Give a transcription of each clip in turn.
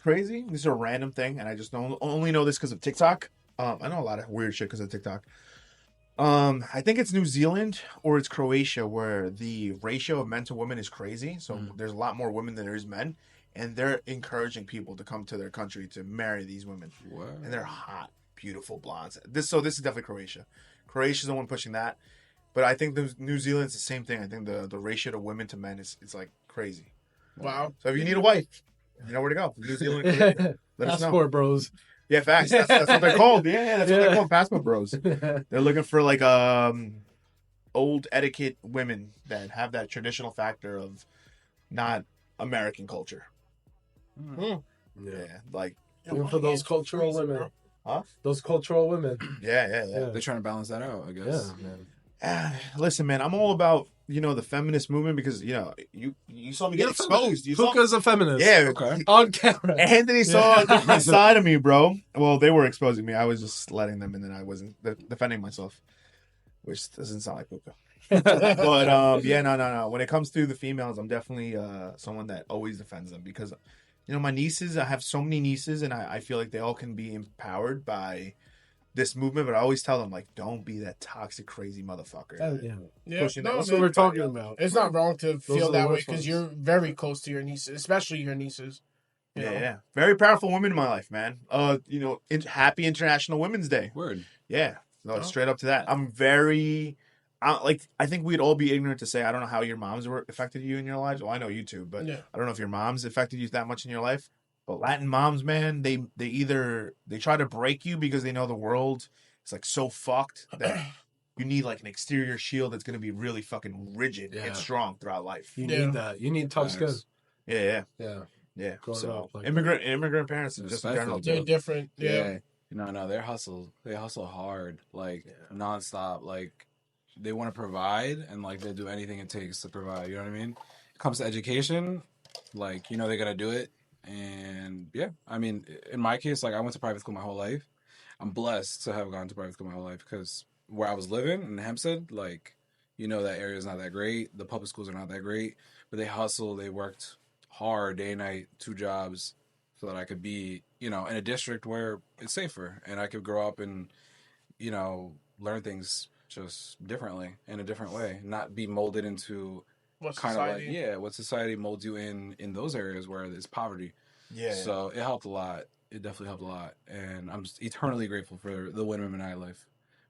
crazy? This is a random thing, and I just don't only know this because of TikTok. I know a lot of weird shit because of TikTok. I think it's New Zealand or it's Croatia where the ratio of men to women is crazy. So there's a lot more women than there is men, and they're encouraging people to come to their country to marry these women. What? And they're hot, beautiful blondes. This is definitely Croatia. Croatia's the one pushing that, but I think the New Zealand's the same thing. I think the ratio to women to men is like crazy. Wow. So if you need a wife, you know where to go. New Zealand, Croatia. Let us know. Passport bros. Yeah, facts. That's what they're called. Yeah, that's what they're called. Passport bros. They're looking for like old etiquette women that have that traditional factor of not American culture. Yeah. Yeah, like Even for those cultural women. Huh? Those cultural women. yeah. They're trying to balance that out, I guess. Yeah, man. Listen, man, I'm all about the feminist movement because you saw me get exposed. You saw Puka's a feminist. yeah, Okay. On camera. Anthony saw a different side of me, bro. Well, they were exposing me. I was just letting them, and then I wasn't defending myself, which doesn't sound like Puka. But yeah, no. When it comes to the females, I'm definitely someone that always defends them because my nieces. I have so many nieces, and I feel like they all can be empowered by this movement, but I always tell them, like, don't be that toxic, crazy motherfucker. Yeah, Pushing that. That's what we're talking about. It's not wrong to feel are that the way worst because ones. you're very close to your nieces, especially your nieces. You know? Yeah. Very powerful women in my life, man. Happy International Women's Day. Word. Yeah. No, straight up to that. I'm very, I think we'd all be ignorant to say, I don't know how your moms were affected you in your lives. Well, I know you too, but Yeah. I don't know if your moms affected you that much in your life. But Latin moms, man, they try to break you because they know the world is like so fucked that you need like an exterior shield that's going to be really fucking rigid and strong throughout life. You need that. You need tough skin. Yeah. Growing So up, like immigrant parents just in general. They're different. Yeah. No, they hustle hard, like nonstop. Like they want to provide, and like they do anything it takes to provide. You know what I mean? It comes to education, like they're gonna do it. And yeah, I mean, in my case, like I went to private school my whole life. I'm blessed to have gone to private school my whole life because where I was living in Hempstead, like, that area is not that great. The public schools are not that great, but they hustle. They worked hard day and night, 2 jobs so that I could be, in a district where it's safer and I could grow up and, learn things just differently in a different way, not be molded into What kind society? of like what society molds you in those areas where there's poverty. So it helped a lot. It definitely helped a lot, and I'm just eternally grateful for the women in my life,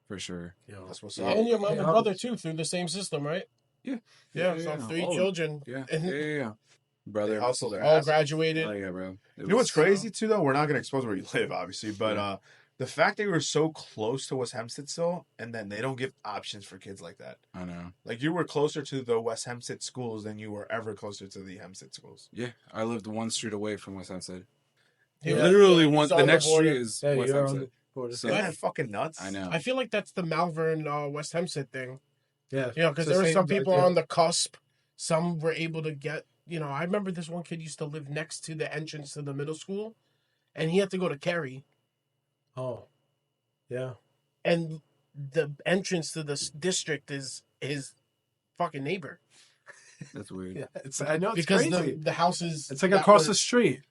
for sure. That's what's Yeah, up. and your mom and brother too through the same system, right? Yeah. So 3 children. Yeah. Brother, Hustle their all ass. graduated. Oh yeah, bro. You know what's crazy too, though? We're not gonna expose where you live, obviously, but the fact that you were so close to West Hempstead still, and then they don't give options for kids like that. I know. Like you were closer to the West Hempstead schools than you were ever closer to the Hempstead schools. Yeah, I lived 1 street away from West Hempstead. Yeah. Literally He's one. on The the next border. street is yeah, West you're on Hempstead. the border. So Isn't that fucking nuts? I know. I feel like that's the Malvern West Hempstead thing. Yeah. Because there were some people on the cusp. Some were able to get, I remember this one kid used to live next to the entrance to the middle school, and he had to go to Cary. Oh. Yeah. And the entrance to this district is his fucking neighbor. That's weird. Yeah. I know it's Because crazy. the houses... It's like that across were- the street.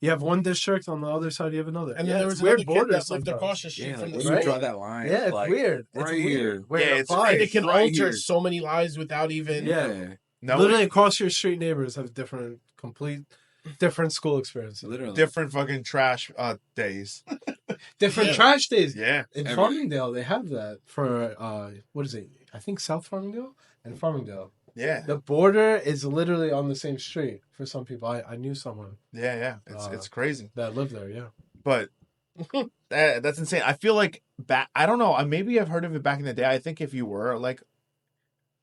You have one district, on the other side you have another. And then there was it's another weird kid borders that lived sometimes. across the street Yeah, from like the where school. you draw that line. Yeah, it's like, weird. Right It's here. weird. Where Yeah, it it's applies. And it can Right alter here. so many lives without even... Yeah. No, Literally across your street neighbors have different school experiences. Literally. different fucking trash days. Different Yeah. trash days. Yeah. In Every- Farmingdale, they have that for, what is it? I think South Farmingdale and Farmingdale. Yeah. The border is literally on the same street for some people. I knew someone Yeah. It's crazy. that lived there, yeah. But that's insane. I feel like I don't know. Maybe I've heard of it back in the day. I think if you were like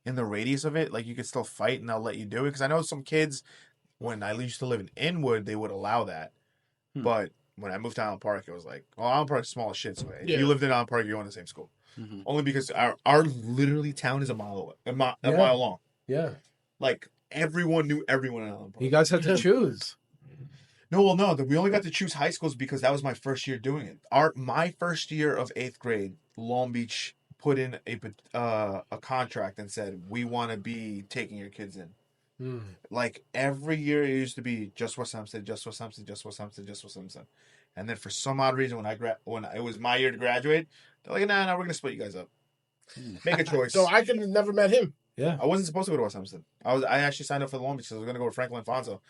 in the radius of it, like you could still fight and they'll let you do it. Because I know some kids, when I used to live in Inwood, they would allow that. But when I moved to Island Park, it was like, well, Island Park's small as shit. So if you lived in Island Park, you're going to the same school. Mm-hmm. Only because our literally town is a mile away, a mile long. Yeah. Like everyone knew everyone in Island Park. You guys had to choose. No, we only got to choose high schools because that was my first year doing it. My first year of 8th grade, Long Beach put in a contract and said, we want to be taking your kids in. Like every year, it used to be just West Hempstead, just West Hempstead, just West Hempstead, just West Hempstead. And then for some odd reason, when it was my year to graduate, they're like, nah, we're gonna split you guys up. Make a choice. So I could have never met him. Yeah. I wasn't supposed to go to West Hempstead. I actually signed up for the Long Beach because I was gonna go to Franklin Fonzo.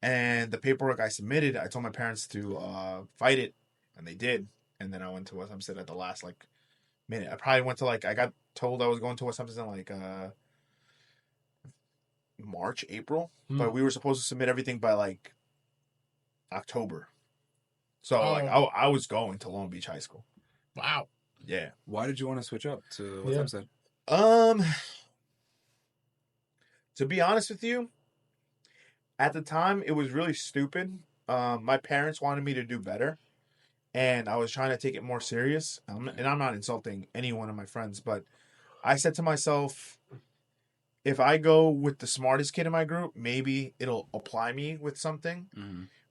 And the paperwork I submitted, I told my parents to fight it, and they did. And then I went to West Hempstead at the last minute. I probably went to I got told I was going to West Hempstead in March, April, but we were supposed to submit everything by October. So I was going to Long Beach High School. Wow. Yeah. Why did you want to switch up to West Hempstead? To be honest with you, at the time it was really stupid. My parents wanted me to do better, and I was trying to take it more serious. And I'm not insulting any one of my friends, but I said to myself, if I go with the smartest kid in my group, maybe it'll apply me with something,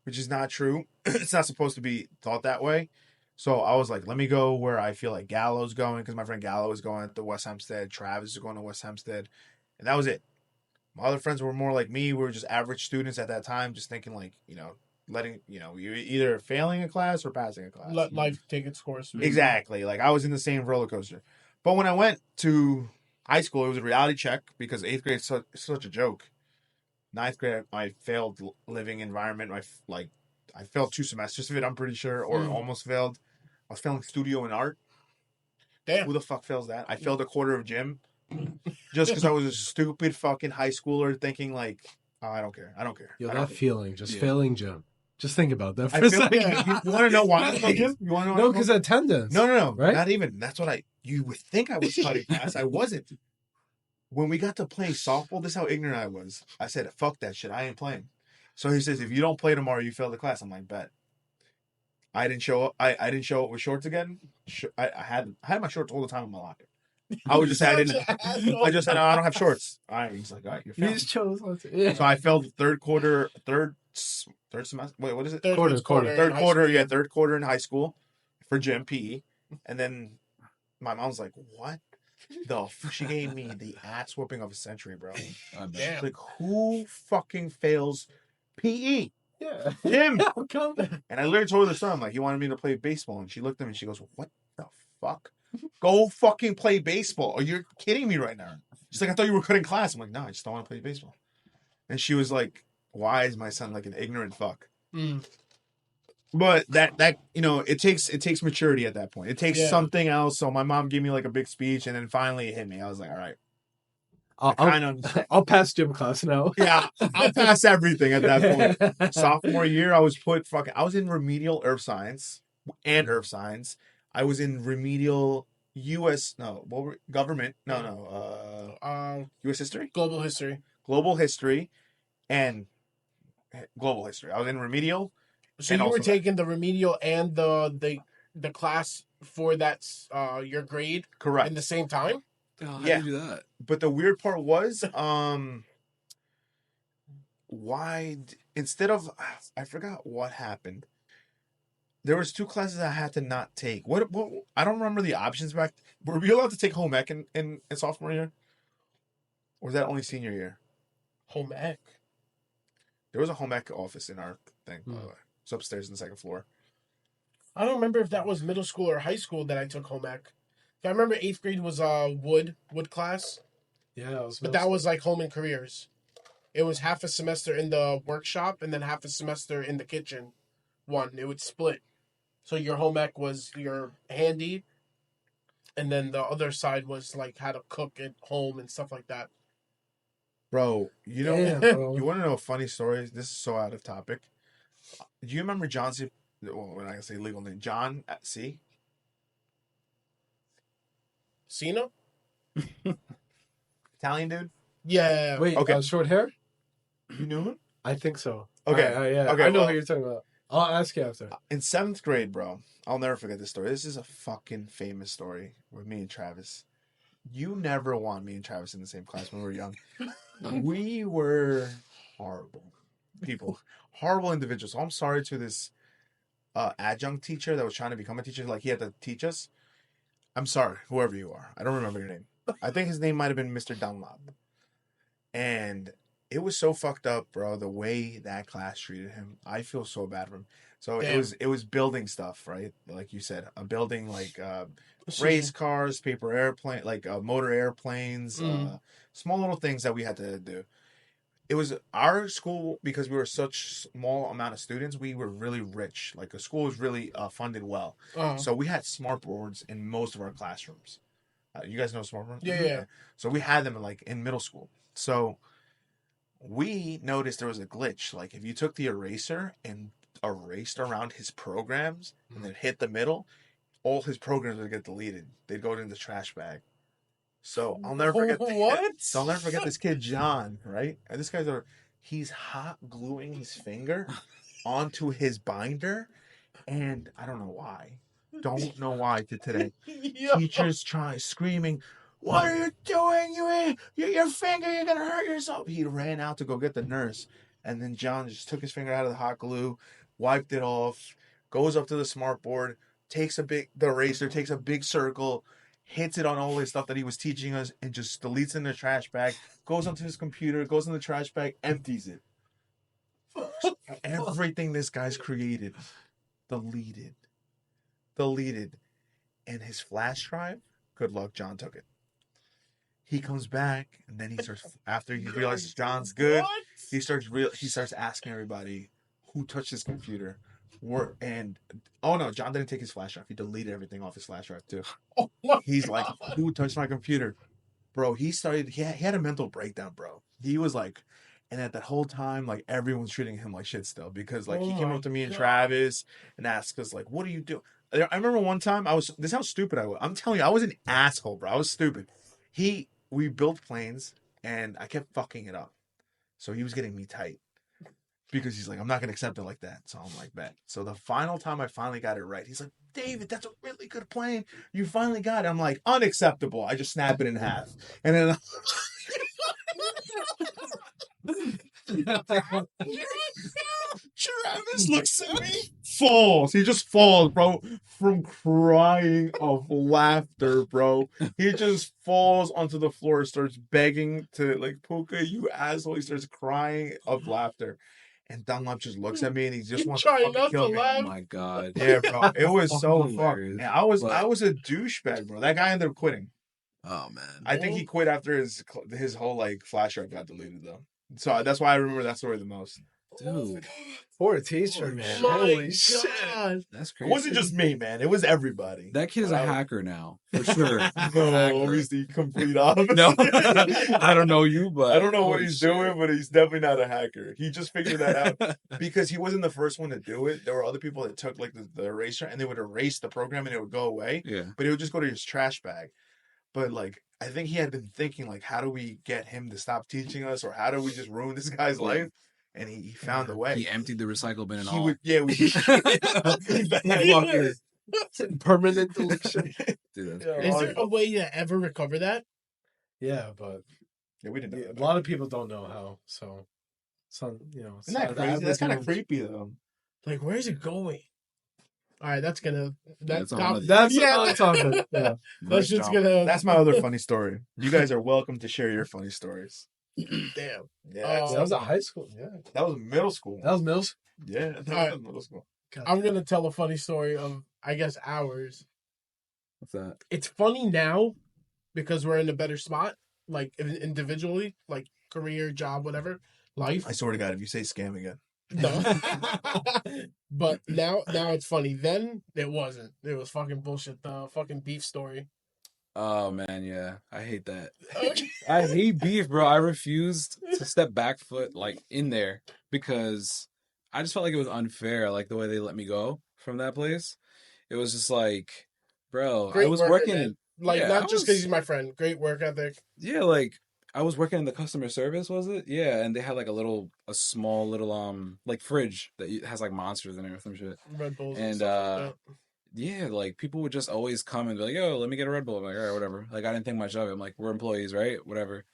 which is not true. It's not supposed to be thought that way. So I was like, let me go where I feel like Gallo's going, because my friend Gallo is going to West Hempstead. Travis is going to West Hempstead. And that was it. My other friends were more like me. We were just average students at that time, just thinking you're either failing a class or passing a class. Let life take its course. Exactly. Like I was in the same roller coaster. But when I went to high school, it was a reality check because 8th grade is such a joke. 9th grade, I failed living environment. I failed 2 semesters of it, I'm pretty sure, or almost failed. I was failing studio and art. Damn. Who the fuck fails that? I failed a quarter of gym just because I was a stupid fucking high schooler thinking oh, I don't care. Yo, that feeling, failing gym. Just think about that for I a feel, second. you want to know why I failed gym? You want to know? No, because attendance. No. Right? Not even. That's what you would think I was cutting class. I wasn't. When we got to playing softball, this is how ignorant I was. I said, fuck that shit. I ain't playing. So he says, if you don't play tomorrow, you fail the class. I'm like, bet. I didn't show up. I didn't show up with shorts again. I had my shorts all the time in my locker. I was just I just said, no, I don't have shorts. All right. He's like, all right, you're failing. You just chose. So I failed the third semester. Wait, what is it? Third quarter. Third quarter in high school for gym PE. And then my mom's like, what? She gave me the ass whooping of a century, bro. Damn. Like, who fucking fails PE? Yeah. Him. And I literally told her the story. I'm like, he wanted me to play baseball. And she looked at me and she goes, what the fuck? Go fucking play baseball. Are you kidding me right now? She's like, I thought you were cutting class. I'm like, no, I just don't want to play baseball. And she was like, why is my son like an ignorant fuck? But that it takes maturity at that point. It takes something else. So my mom gave me like a big speech, and then finally it hit me. I was like, all right. I'll pass gym class now. Yeah, I'll pass everything at that point. Sophomore year, I was in remedial earth science and earth science. I was in remedial government. U.S. history? Global history. And global history. I was in remedial. So you were taking the remedial and the class for that's your grade, correct, in the same time. How do you do that? But the weird part was, instead of, I forgot what happened. There was 2 classes I had to not take. What I don't remember the options back. Were we allowed to take home ec in sophomore year? Or was that only senior year? Home ec. There was a home ec office in our thing, by the way. It's upstairs on the 2nd floor. I don't remember if that was middle school or high school that I took home ec. I remember 8th grade was wood class. Yeah, but that was like home and careers. It was half a semester in the workshop and then half a semester in the kitchen. It would split. So your home ec was your handy, and then the other side was like how to cook at home and stuff like that. Bro, you want to know a funny story? This is so out of topic. Do you remember John C? Well, when I can say legal name, John C. Cena? Italian dude? Yeah. Wait, okay. Short hair? You knew him? I think so. Okay. Yeah. Okay, I know who you're talking about. I'll ask you after. In 7th grade, bro, I'll never forget this story. This is a fucking famous story with me and Travis. You never want me and Travis in the same class when we were young. We were horrible people. Horrible individuals. So I'm sorry to this adjunct teacher that was trying to become a teacher. Like, he had to teach us. I'm sorry, whoever you are. I don't remember your name. I think his name might have been Mr. Dunlop. And it was so fucked up, bro. The way that class treated him, I feel so bad for him. So Damn. it was building stuff, right? Like you said, building like race Precision. cars, paper airplane, like motor airplanes, Mm. small little things that we had to do. It was our school because we were such small amount of students. We were really rich. Like the school was really funded well, so we had smart boards in most of our classrooms. You guys know smart boards? Yeah. So we had them like in middle school. So we noticed there was a glitch. Like if you took the eraser and erased around his programs and then hit the middle, all his programs would get deleted. They'd go in the trash bag. So I'll never forget. What? So I'll never forget this kid John. Right, and this guy's he's hot gluing his finger onto his binder, and I don't know why. Don't know why to today. Teachers screaming, "What are you doing? Your finger, you're gonna hurt yourself." He ran out to go get the nurse, and then John just took his finger out of the hot glue, wiped it off, goes up to the smart board, the eraser, takes a big circle, hits it on all his stuff that he was teaching us, and just deletes it in the trash bag, goes onto his computer, goes in the trash bag, empties it. Everything this guy's created, deleted. And his flash drive, good luck, John took it. He comes back, and then he starts, after he realizes John's good, What? he starts asking everybody who touched his computer. Oh no, John didn't take his flash drive. He deleted everything off his flash drive too. Oh my He's like, God. who touched my computer? Bro, he had a mental breakdown, bro. He was like, and at that whole time, like everyone's treating him like shit still because like Oh he came my up to me and God. Travis and asked us like, what do you do? I remember one time this is how stupid I was. I'm telling you, I was an asshole, bro. I was stupid. We built planes and I kept fucking it up. So he was getting me tight because he's like, I'm not going to accept it like that. So I'm like, bet. So the final time I finally got it right, he's like, David, that's a really good plane. You finally got it. I'm like, unacceptable. I just snap it in half. And then Travis looks at me, falls. He just falls, bro, from crying of laughter, bro. He just falls onto the floor, starts begging to, like, Puka, you asshole. He starts crying of laughter. And Dunlop just looks at me and he just wants to Try fucking not kill to me. Oh laugh. my god. Yeah, bro. It was so fucked. Hilarious. And I was But- a douchebag, bro. That guy ended up quitting. Oh man. I think he quit after his whole like flash drive got deleted though. So that's why I remember that story the most. Dude, Poor teacher, man. My Holy shit. God. that's It crazy. wasn't just me, man. It was everybody. That kid is a hacker now, for sure. No, he's the complete opposite. No, I don't know you, but I don't know what holy he's shit. doing, but he's definitely not a hacker. He just figured that out because he wasn't the first one to do it. There were other people that took like the eraser and they would erase the program and it would go away, Yeah. but it would just go to his trash bag. But like, I think he had been thinking like, how do we get him to stop teaching us, or how do we just ruin this guy's life? And he found a way. He emptied the recycle bin and He all. would, yeah, we. Fucker. Permanent deletion. Dude, that's Yeah. crazy. Is there a way to ever recover that? Yeah, but Yeah, we didn't know a that. lot of people don't know how. So, some Isn't that crazy? That's kind of creepy though. Like, where is it going? All right, that's gonna. That's a top- whole nother- That's yeah. what I'm talking. Yeah. That's just Jump. gonna. That's my other funny story. You guys are welcome to share your funny stories. Damn. Yeah, Oh. That was a high school. Yeah. that was middle school. That was Mills. Yeah, that Alright. was middle school. I'm gonna tell a funny story of, I guess, ours. What's that? It's funny now because we're in a better spot, like individually, like career, job, whatever, life. I swear to God, if you say scam again, No. But now it's funny. Then it wasn't. It was fucking bullshit. The fucking beef story. Oh man, yeah, I hate that. Okay. I hate beef, bro. I refused to step back foot like in there because I just felt like it was unfair, like the way they let me go from that place. It was just like, bro, I Great was work, working man. in Like, Yeah, not I just was- because he's my friend. Great work ethic. yeah, like I was working in the customer service, was it? Yeah, and they had like a small little like fridge that has like monsters in it or some shit. Red Bulls And, stuff like that. Yeah, like people would just always come and be like, "Yo, let me get a Red Bull." I'm like, "All right, whatever." Like I didn't think much of it. I'm like, "We're employees, right? Whatever."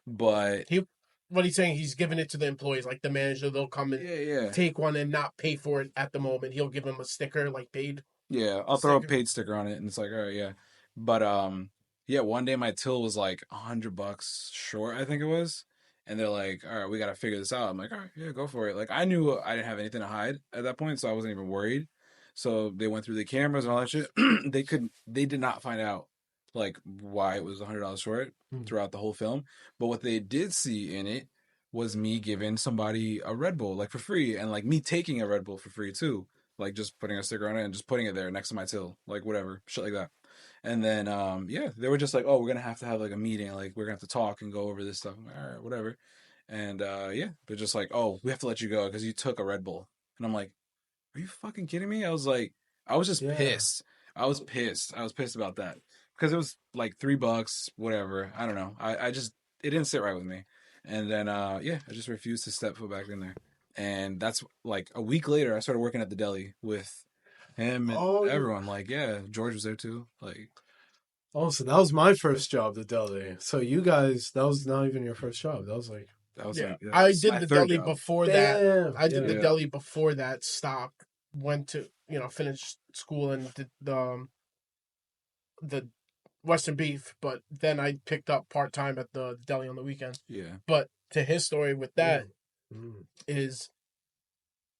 But What he's saying, he's giving it to the employees, like the manager. They'll come and yeah. take one and not pay for it at the moment. He'll give them a sticker, like paid. Yeah, I'll throw a Sticker. paid sticker on it, and it's like, all right, yeah. But yeah, one day my till was like $100 short, I think it was, And they're like, all right, we got to figure this out. I'm like, all right, yeah, go for it. Like, I knew I didn't have anything to hide at that point, so I wasn't even worried. So they went through the cameras and all that shit. They did not find out like why it was $100 short throughout the whole film. But what they did see in it was me giving somebody a Red Bull like for free, and like me taking a Red Bull for free too, like just putting a sticker on it and just putting it there next to my till, like whatever, shit like that. And then yeah, they were just like, oh, we're gonna have to have like a meeting, like we're gonna have to talk and go over this stuff. I'm like, all right, whatever. And yeah, they're just like, oh, we have to let you go because you took a Red Bull. And I'm like, are you fucking kidding me? I was like, I was just pissed. I was pissed. I was pissed about that because it was like $3, whatever. I don't know. I just, it didn't sit right with me. And then yeah, I just refused to step foot back in there. And that's like a week later, I started working at the deli with him and everyone. Like, yeah, George was there too. Like, oh, so that was my first job, the deli. So you guys, that was not even your first job. That was like, that was like, I did the deli before that. damn. I did the deli before that. Stopped. Went to finished school and did the Western Beef, but then I picked up part time at the deli on the weekend. Yeah. But to his story with that is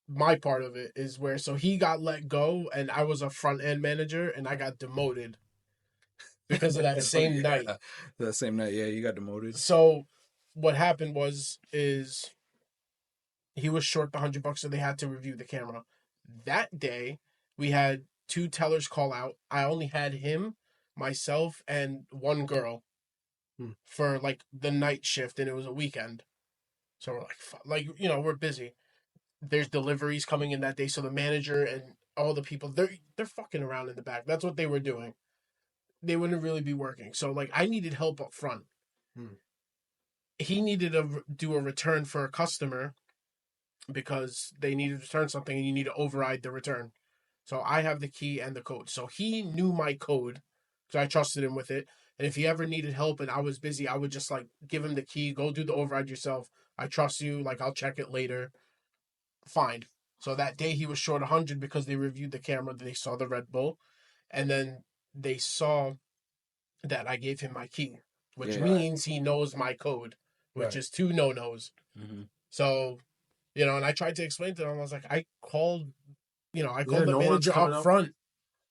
my part of it is where so he got let go and I was a front end manager and I got demoted because of that same night. That same night, yeah, you got demoted. So what happened is he was short the $100, so they had to review the camera. That day, we had 2 tellers call out. I only had him, myself, and one girl for like the night shift, and it was a weekend. So we're like, we're busy. There's deliveries coming in that day, so the manager and all the people, they're fucking around in the back. That's what they were doing. They wouldn't really be working. So like, I needed help up front. He needed to do a return for a customer because they needed to return something and you need to override the return. So I have the key and the code. So he knew my code because I trusted him with it. And if he ever needed help and I was busy, I would just like give him the key, go do the override yourself. I trust you. Like I'll check it later. Fine. So that day he was short 100 because they reviewed the camera. They saw the Red Bull. And then they saw that I gave him my key, which means he knows my code, which is 2 no-nos. So... and I tried to explain to them. I was like, I called the manager up front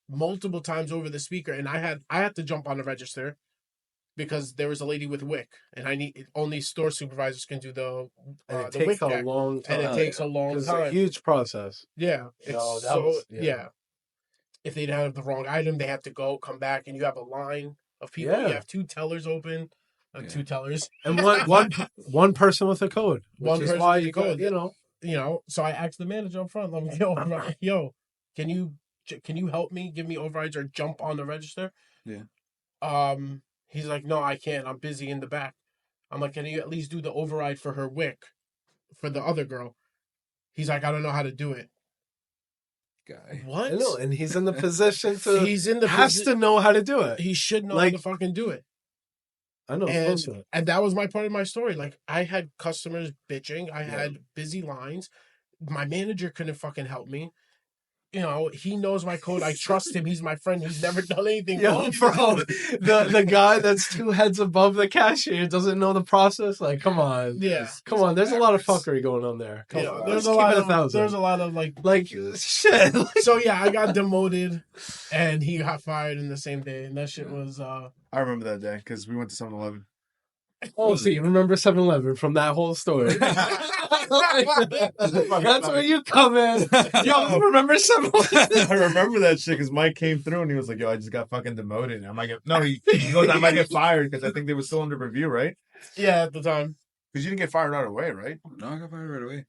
multiple times over the speaker, and I had to jump on the register because there was a lady with WIC, and only store supervisors can do the and it the takes WIC a check, long time. and it takes a long It's time. a huge process. Yeah, Yeah. If they have the wrong item, they have to come back, and you have a line of people. Yeah. You have 2 tellers open. 2 tellers and one person with a code. One is person why with a you code. go, So I asked the manager up front, I'm like, yo, can you help me, give me overrides or jump on the register? Yeah. He's like, no, I can't. I'm busy in the back. I'm like, can you at least do the override for her WIC for the other girl? He's like, I don't know how to do it. Guy. What? I know, and he's in the position to. He's in the has to know how to do it. He should know how to fucking do it. I know. And that was my part of my story. Like, I had customers bitching. I had busy lines. My manager couldn't fucking help me. He knows my code. I trust him. He's my friend. He's never done anything wrong. Bro, the guy that's 2 heads above the cashier doesn't know the process. Like, come on. Yeah. Come on. There's a lot of fuckery going on there. Come on. There's a lot of like shit. So yeah, I got demoted, and he got fired in the same day, and that shit was. I remember that day because we went to 7-Eleven. Oh, so you remember 7-Eleven from that whole story? That's where you come in. Yo, remember 7-Eleven? I remember that shit because Mike came through and he was like, "Yo, I just got fucking demoted." And I might get he goes, "I might get fired," because I think they were still under review, right? Yeah, at the time. Because you didn't get fired right away, right? No, I got fired right away.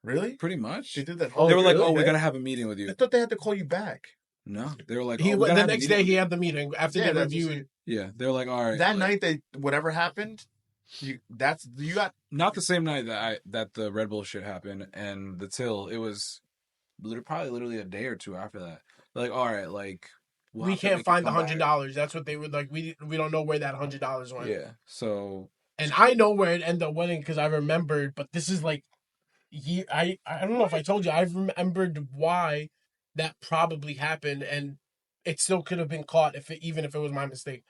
Really? Pretty much. They did that. They were like, "Oh, we gotta have a meeting with you." I thought they had to call you back. No, they were like, the next day he had the meeting after they reviewed. Yeah, they were like, "All right." That night, whatever happened, you got not the same night that the Red Bull shit happened and the till. It was probably literally a day or 2 after that. They're like, all right, like we can't find the $100. That's what they were like. We don't know where that $100 went. Yeah. So and I know where it ended up winning because I remembered. But this is like, I don't know if I told you. I remembered why that probably happened, and it still could have been caught even if it was my mistake.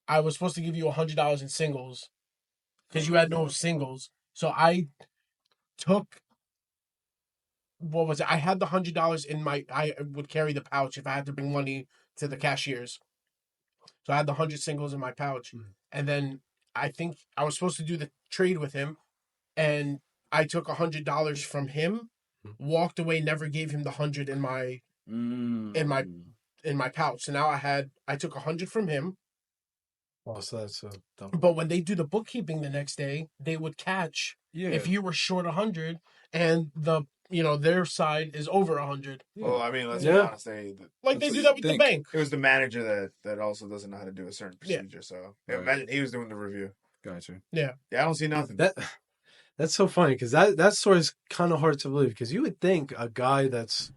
I was supposed to give you $100 in singles, because you had no singles. So I took, what was it? I had the $100 in my. I would carry the pouch if I had to bring money to the cashiers. So I had the 100 singles in my pouch, and then I think I was supposed to do the trade with him, and I took $100 from him, walked away, never gave him the 100 in my pouch. So now I took 100 from him. Oh, so that's a double. But when they do the bookkeeping the next day, they would catch if you were short 100 and their side is over 100. Well, I mean, let's be honest. They do that with the bank. It was the manager that also doesn't know how to do a certain procedure. So imagine he was doing the review. Gotcha. Yeah. Yeah, I don't see nothing. That's so funny because that story is kind of hard to believe because you would think a guy that's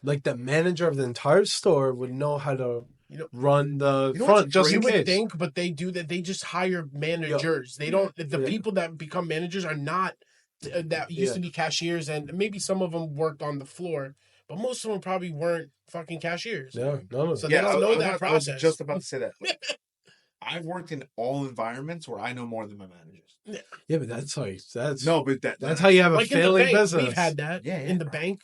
like the manager of the entire store would know how to run the front just in case. You would think, but they do that. They just hire managers. They don't. The people that become managers are not that used to be cashiers, and maybe some of them worked on the floor, but most of them probably weren't fucking cashiers. Yeah, no. So they don't know that process. I was just about to say that. I've worked in all environments where I know more than my managers. Yeah, but that's how that's how you have a like failing business. We've had that in the bank.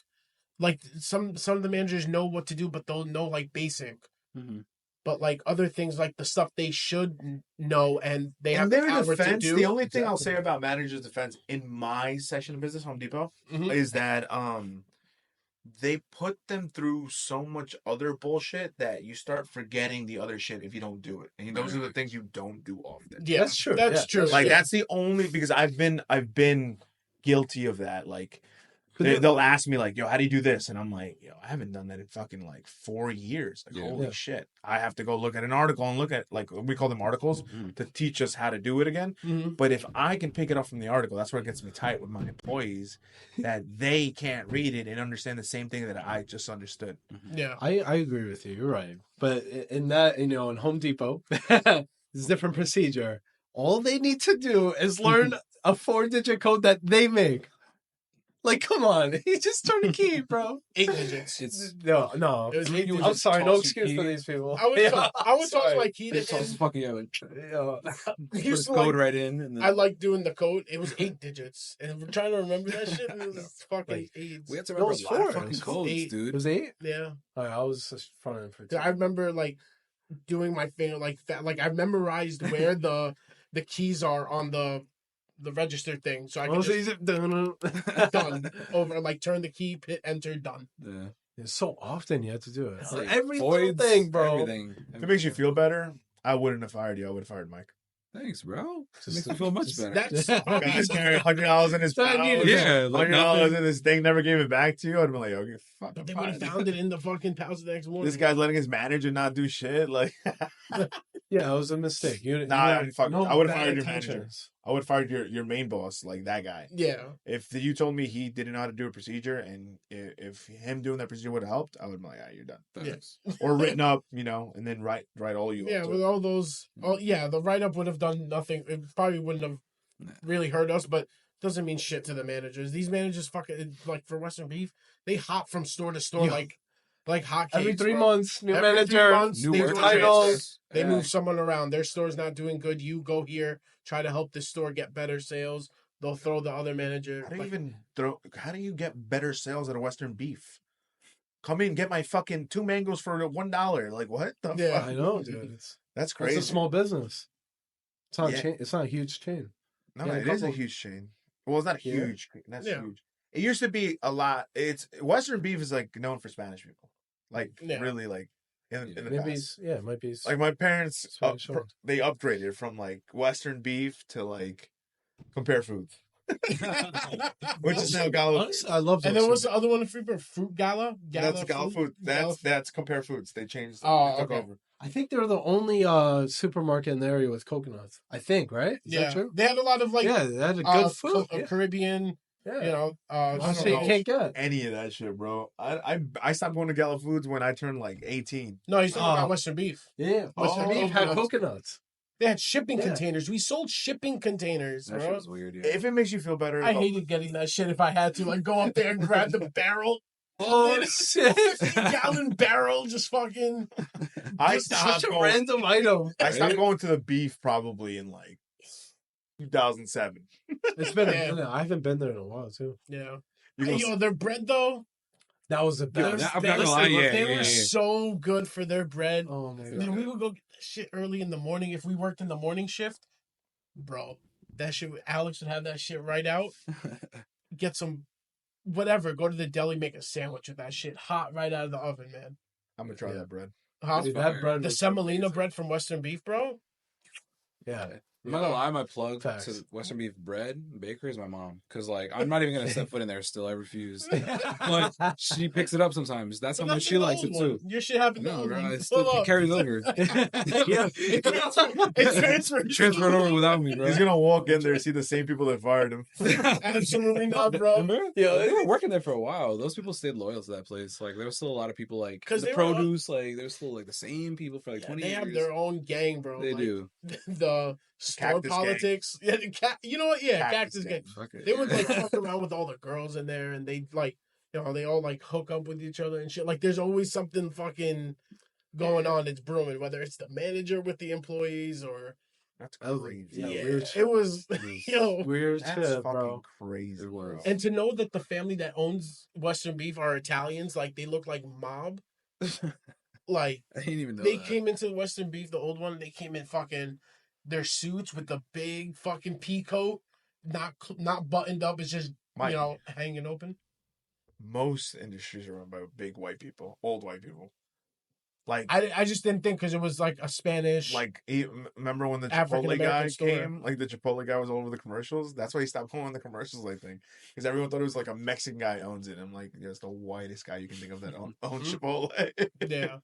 Like some of the managers know what to do, but they'll know like basic. Mm-hmm. But like other things, like the stuff they should know, and they have the power to do. The only thing I'll say about managers' defense in my section of business, Home Depot, is that they put them through so much other bullshit that you start forgetting the other shit if you don't do it. And those are the things you don't do often. Yeah, that's true. That's true. Like that's the only, because I've been guilty of that. Like they'll ask me like, yo, how do you do this? And I'm like, yo, I haven't done that in fucking like 4 years. Like, holy shit. I have to go look at an article and look at, like, we call them articles to teach us how to do it again. But if I can pick it up from the article, that's where it gets me tight with my employees, that they can't read it and understand the same thing that I just understood. Yeah. I agree with you. You're right. But in that, in Home Depot, it's a different procedure. All they need to do is learn a 4-digit code that they make. Like, come on. He just turned a key, bro. 8 digits. No. It was 8 digits. I'm sorry. No excuse for these people. I would toss my key to him. He was code right in. And then... I like doing the code. It was 8 digits. And we're trying to remember that shit. It was fucking 8. We have to remember a lot of fucking codes, dude. It was 8? Yeah. I was just fronting for 2. I remember, like, doing my finger, like I memorized where the keys are on the register thing, so I can just done over, like, turn the key, hit enter, done. Yeah, it's so often you have to do it. It's like every little thing, bro. Everything. If it makes you feel better, I wouldn't have fired you. I would have fired Mike. Thanks, bro. It makes me feel much better. That's guys carrying $100 in his pouch. Yeah, like $100 in this thing, never gave it back to you. I'd be like, okay, fuck. They would have found it in the fucking pouch the next morning. This guy's letting his manager not do shit. Like, yeah, it was a mistake. I would have fired your manager. I would have fired your main boss, like that guy. Yeah. If you told me he didn't know how to do a procedure, and if him doing that procedure would have helped, I would be like, you're done. Yes. Or written up, and then write all you. Yeah, with all those. The write up would have done nothing. It probably wouldn't have really hurt us, but doesn't mean shit to the managers. These managers, fucking, like, for Western Beef, they hop from store to store like hotcakes. Every 3 months, new manager, new titles. They move someone around. Their store's not doing good. You go here, try to help this store get better sales. They'll throw the other manager. How do you get better sales at a Western Beef? Come in, get my fucking 2 mangoes for $1. Like, what the fuck? I know, dude. That's crazy. It's a small business. It's not a chain. It's not a huge chain. No, it is a huge chain. Well, it's not huge. That's huge. It used to be a lot. Western Beef is, like, known for Spanish people. Like, really, like, in the past. It might be. Like, my parents, they upgraded from, like, Western Beef to, like, Compare Foods. Which is now Gala Foods. I love that. And then what's the other one in Freeport? Fruit Gala? That's Gala Foods. That's Compare Foods. They changed. Oh, they took okay. over. I think they're the only supermarket in the area with coconuts. I think, right? Is that true? They had a lot of, like, they had a good food. Caribbean. Yeah. You can't get any of that shit, bro. I stopped going to Gala Foods when I turned like 18. No, he's talking about Western Beef. Yeah, Western Beef had coconuts. They had shipping containers. We sold shipping containers, that bro. shit was weird. Yeah. If it makes you feel better, I hated getting that shit. If I had to, like, go up there and grab the barrel. Oh shit! 50-gallon barrel, just fucking. I stopped such a random item. I stopped going to the beef probably in like 2007. It's been a Damn. minute. I haven't been there in a while too. Yeah. You Hey, go yo, their bread though. That was the Yo, best. I'm not gonna lie, they were yeah. so good for their bread. Oh my Then god. we would go get that shit early in the morning if we worked in the morning shift, bro. That shit, Alex would have that shit right out. Get some, whatever. Go to the deli, make a sandwich with that shit hot right out of the oven, man. I'm gonna try Yeah. that bread. Huh? Dude, fire. that bread The was semolina amazing. bread from Western Beef, bro. Yeah. I'm not gonna lie, my plug Facts. to Western Beef bread bakery is my mom. Cause like I'm not even gonna step foot in there still. I refuse. But she picks it up sometimes. That's how But much that's she an likes old it one. too. Your shit happened to No, old bro, one. it still Pull up. carries over. Yeah. It transferred. Transferred over without me, bro. He's gonna walk in there, see the same people that fired him. Absolutely not, bro. Remember? Yo, They were working there for a while. Those people stayed loyal to that place. Like there was still a lot of people like 'Cause the they were all- produce. Like there's still like the same people for like Yeah, 20 they years. have their own gang, bro. They Like, do. The store Cactus gang. politics. Yeah, you know what? Yeah, Cactus cactus gang. Fuck it. They would like fuck around with all the girls in there, and they like, they all like hook up with each other and shit. Like, there's always something fucking going on. It's brewing, whether it's the manager with the employees or That's That was- crazy. yeah, yeah, weird it shit. was yo. Weird That's shit, fucking bro. crazy. It was. And to know that the family that owns Western Beef are Italians, like they look like mob. Like I didn't even know they that. came into Western Beef, the old one. They came in fucking their suits with the big fucking pea coat, not buttoned up. It's just Mike. hanging open. Most industries are run by big white people, old white people. Like, I just didn't think because it was like a Spanish. remember when the Chipotle African-American guy store. came? Like, the Chipotle guy was all over the commercials. That's why he stopped going on the commercials, I think. Because everyone thought it was like a Mexican guy owns it. I'm like, yeah, it's the whitest guy you can think of that owns Chipotle. Yeah,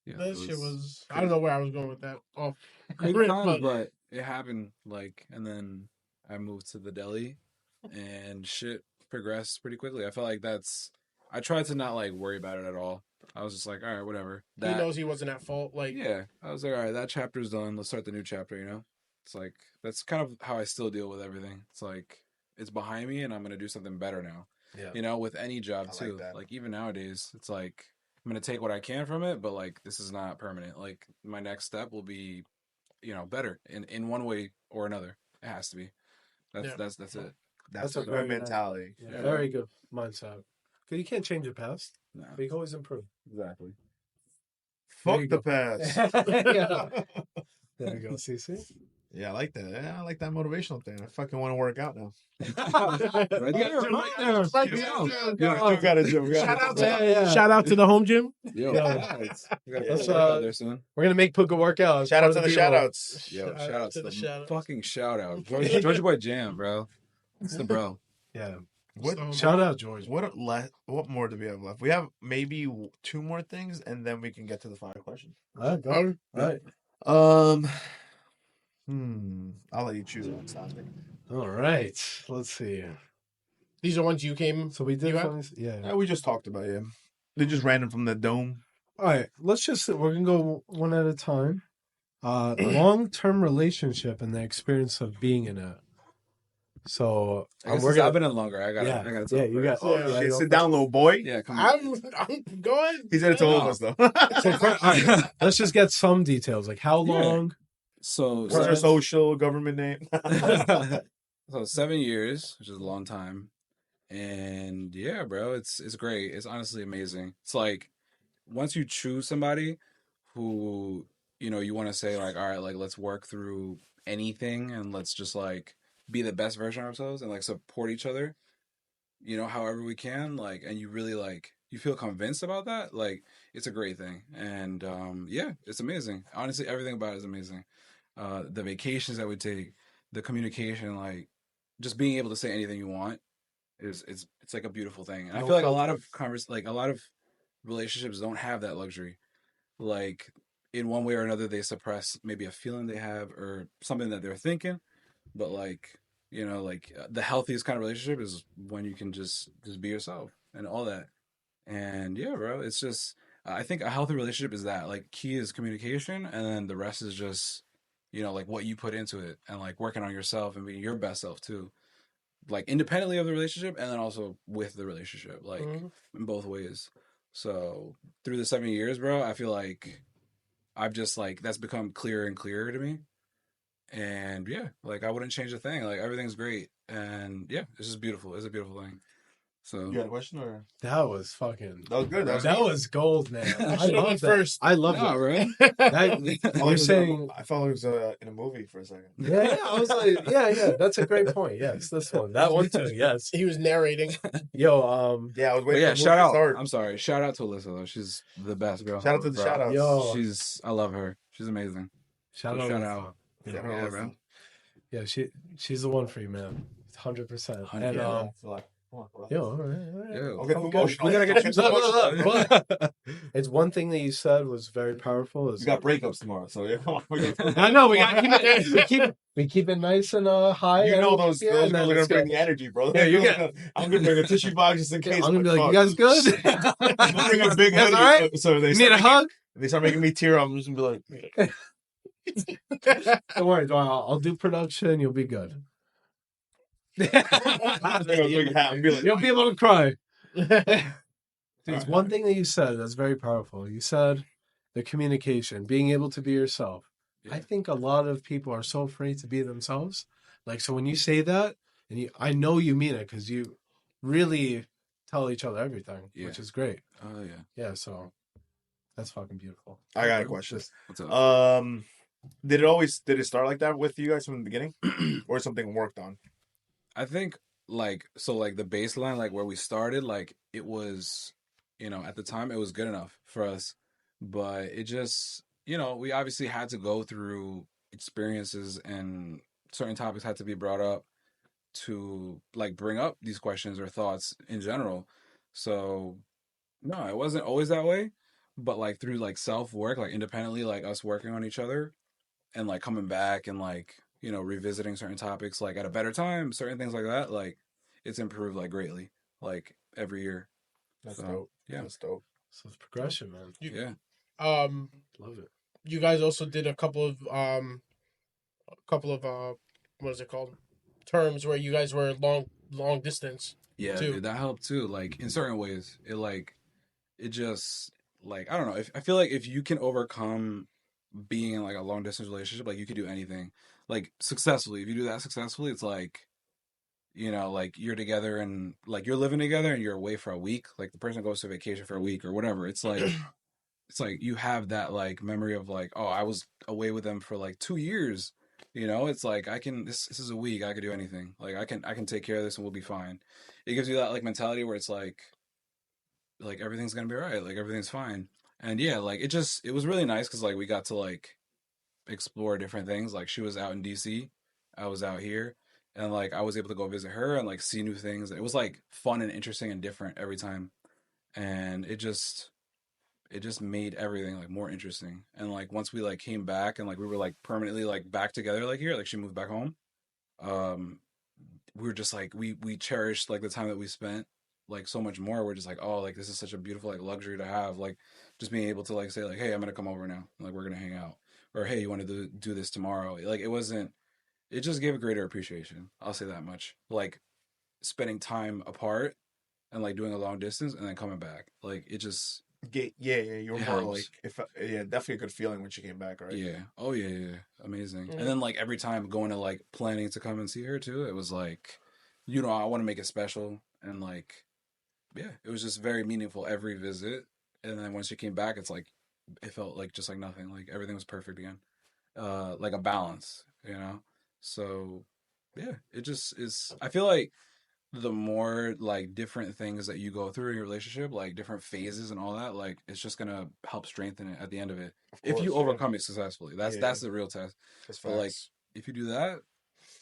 Yeah, that it shit was. I crazy. don't know where I was going with that. Oh, Crazy grid, times, but but it happened. Like, and then I moved to the deli, and shit progressed pretty quickly. I felt like I tried to not like worry about it at all. I was just like, all right, whatever. he knows he wasn't at fault. Like, Yeah, I was like, all right, that chapter's done. Let's start the new chapter. You know, it's like that's kind of how I still deal with everything. It's like it's behind me, and I'm gonna do something better now. Yeah. You know, with any job I like too. that. Like even nowadays, it's like I'm gonna take what I can from it, but like this is not permanent. Like my next step will be, better in one way or another. It has to be. That's Yeah. that's it. That's That's a a good very nice- mentality. Yeah, very good mindset. Because you can't change the past, No. but you can always improve. Exactly. There Fuck you the go. past. Yeah. There you go, CC. Yeah, I like that. Yeah, I like that motivational thing. I fucking want to work out now. Right there, right there. Right Yo, there. Yo, got a gym. Shout out to Yeah. shout out to the home gym. yo, Yeah. guys. We gotta Let's, put work out there soon. We're going to make Puka work out. as Shout part out to of the people. shout outs. Yo, Shout shout out out to to the the shout-outs. fucking shout out. Georgia Boy Jam, bro. It's the bro. Yeah. What Shout out, George. what more do we have left? We have maybe 2 more things, and then we can get to the final question. All right, go. All right. I'll let you choose one topic. All right. Let's see. These are ones you came. So we did. You have- Yeah. We just talked about it. They just ran from the dome. All right. We're going to go one at a time. Long-term relationship and the experience of being in it. So I guess we're since gonna, I've been in longer. I got yeah, it. yeah, you got. Oh, yeah, Shit, you sit down, little boy. Yeah, come on. I'm going. He said it to all of us though. So, all right, let's just get some details. Like how Yeah. long? So, What's your social government name? so 7 years, which is a long time, and yeah, bro, it's great. It's honestly amazing. It's like once you choose somebody who you want to say like, all right, like let's work through anything and let's just like be the best version of ourselves and like support each other, however we can, like, and you really like you feel convinced about that, like it's a great thing. And yeah, it's amazing. Honestly, everything about it is amazing. The vacations that we take, the communication, like just being able to say anything you want it's like a beautiful thing. And I feel like a lot of a lot of relationships don't have that luxury. Like in one way or another, they suppress maybe a feeling they have or something that they're thinking. But like the healthiest kind of relationship is when you can just be yourself and all that. And yeah, bro, it's just I think a healthy relationship is that like key is communication, and then the rest is just like what you put into it and like working on yourself and being your best self too, like independently of the relationship and then also with the relationship, like in both ways. So through the 7 years, bro, I feel like I've just like that's become clearer and clearer to me. And yeah, like I wouldn't change a thing. Like everything's great, and yeah, it's just beautiful. It's a beautiful thing. So You got a question or That was fucking. that was good? That was gold, man. I I should have love went that. first. I love no, that. right? That you're saying. I thought it was in a movie for a second. Yeah, I was like, yeah. That's a great point. Yes, this one, that one too. Yes. He was narrating. Yo, Yeah, I was But waiting yeah, for the shout movie to out. start. I'm sorry. Shout out to Alyssa though. She's the best girl. Shout out to the Bro. shout outs. Yo. I love her. She's amazing. shout So out. shout out. Yeah, Shout out Yeah, Alyssa. bro. yeah, she's the one for you, man. 100%. And Yeah, so like, come on, bro. yo, all right. Yo. I'll get I'm too good. emotional. We gotta get I'll you too Look, emotional. look. It's one thing that you said was very powerful. Is We got breakups tomorrow, so yeah. I know we gotta keep it nice and high. You know and- those yeah, girls and then are gonna let's bring go. the energy, bro. Yeah, you get- I'm gonna bring a tissue box just in Yeah, case. I'm gonna be like, fuck. you guys good? I'm gonna bring a big Guys energy. all right? So they You need a start, hug? they start making me tear. I'm just gonna be like, Don't worry, I'll do production. You'll be good. I'm bring a big hat and be like, You'll be able to cry. Yeah. Dude, it's one thing that you said that's very powerful. You said the communication, being able to be yourself. Yeah. I think a lot of people are so afraid to be themselves. Like, so when you say that, and I know you mean it because you really tell each other everything, Yeah. which is great. Oh yeah. Yeah, so that's fucking beautiful. I got a question. What's up? Did it start like that with you guys from the beginning, or something worked on? I think like the baseline, like where we started, like it was, at the time it was good enough for us, but it just, we obviously had to go through experiences and certain topics had to be brought up to like bring up these questions or thoughts in general. So no, it wasn't always that way, but like through like self work, like independently, like us working on each other and like coming back and like revisiting certain topics like at a better time, certain things like that, like it's improved like greatly, like every year. That's So, dope. yeah. That's dope. So it's progression, man. Yeah. Love it. You guys also did a couple of what is it called? Terms where you guys were long distance. Yeah, too. dude, that helped too. Like in certain ways, it just like I don't know. If I feel like if you can overcome being in like a long distance relationship, like you could do anything like successfully. If you do that successfully, it's like like you're together and like you're living together and you're away for a week. Like the person goes to vacation for a week or whatever. It's like you have that like memory of like, oh, I was away with them for like 2 years. It's like I can this is a week, I could do anything. Like I can take care of this and we'll be fine. It gives you that like mentality where it's like everything's gonna be all right, like everything's fine. And yeah, like it was really nice because like we got to like explore different things. Like she was out in DC, I was out here, and like I was able to go visit her and like see new things. It was like fun and interesting and different every time, and it just made everything like more interesting. And like once we like came back and like we were like permanently like back together, like here, like she moved back home, we were just like we cherished like the time that we spent like so much more. We're just like, oh, like this is such a beautiful like luxury to have, like just being able to like say like, hey, I'm gonna come over now, like we're gonna hang out, or hey, you want to do this tomorrow. Like it just gave a greater appreciation, I'll say that much. Like spending time apart and like doing a long distance and then coming back, like it just Yeah. You were It more helps. like definitely a good feeling when she came back, right? yeah, oh yeah, amazing. Mhm. And then like every time going to like planning to come and see her too, it was like I want to make it special. And like yeah, it was just very meaningful every visit. And then once she came back, it's like it felt like just like nothing, like everything was perfect again, like a balance. So yeah, it just is. I feel like the more like different things that you go through in your relationship, like different phases and all that, like it's just gonna help strengthen it at the end of it. Of If you course, yeah. overcome it successfully, that's Yeah. that's the real test. That's But like facts. if you do that,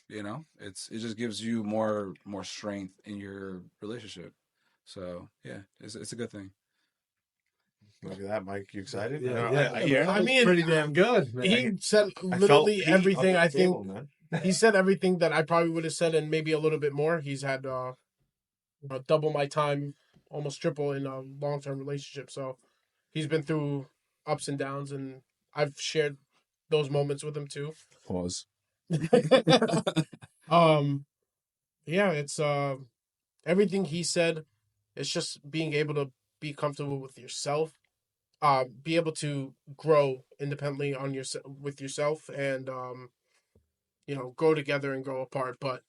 it just gives you more strength in your relationship. So yeah, it's a good thing. Look at that, Mike. You excited? Yeah. I hear. I mean, pretty damn good, man. He said I felt literally heat everything. up I the think table, man. he said everything that I probably would have said and maybe a little bit more. He's had double my time, almost triple in a long-term relationship. So he's been through ups and downs, and I've shared those moments with him too. Pause. Yeah, it's everything he said. It's just being able to be comfortable with yourself, be able to grow independently with yourself, and grow together and grow apart. But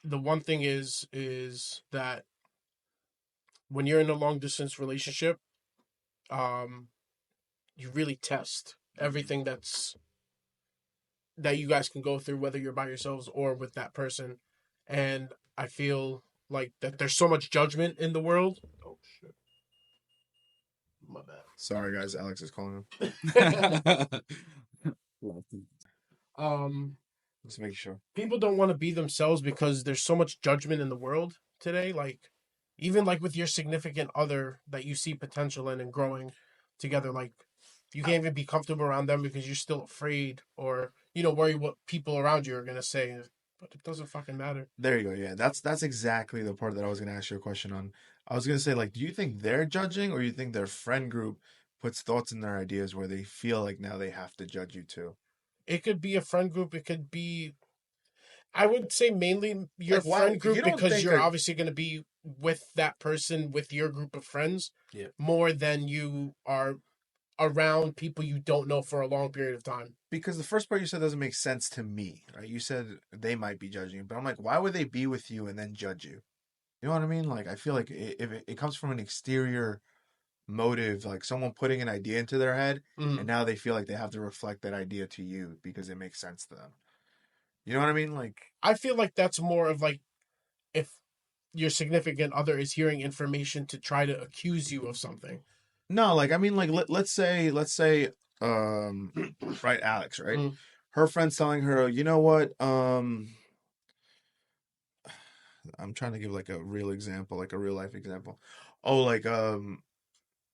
the one thing is that when you're in a long distance relationship, you really test everything that you guys can go through, whether you're by yourselves or with that person. And I feel like that there's so much judgment in the world. Oh shit. My bad. Sorry, guys. Alex is calling him. Just making sure. People don't want to be themselves because there's so much judgment in the world today. Like, even like with your significant other that you see potential in and growing together, like you can't even be comfortable around them because you're still afraid or worry what people around you are gonna say. But it doesn't fucking matter. There you go. Yeah, that's exactly the part that I was gonna ask you a question on. I was gonna say, like, do you think they're judging, or you think their friend group puts thoughts in their ideas where they feel like now they have to judge you too? It could be a friend group. It could be, I would say, mainly your Like, why- friend group you don't because think you're that- obviously going to be with that person with your group of friends Yeah. more than you are around people you don't know for a long period of time. Because the first part you said doesn't make sense to me, right? You said they might be judging you, but I'm like, why would they be with you and then judge you? You know what I mean? Like, I feel like if it comes from an exterior motive, like someone putting an idea into their head, and now they feel like they have to reflect that idea to you because it makes sense to them. You know what I mean? Like, I feel like that's more of like if your significant other is hearing information to try to accuse you of something. no, like, I mean, like, let's say, right, Alex, right? Mm. Her friend's telling her, you know what? I'm trying to give like a real example, like a real life example. Oh, like,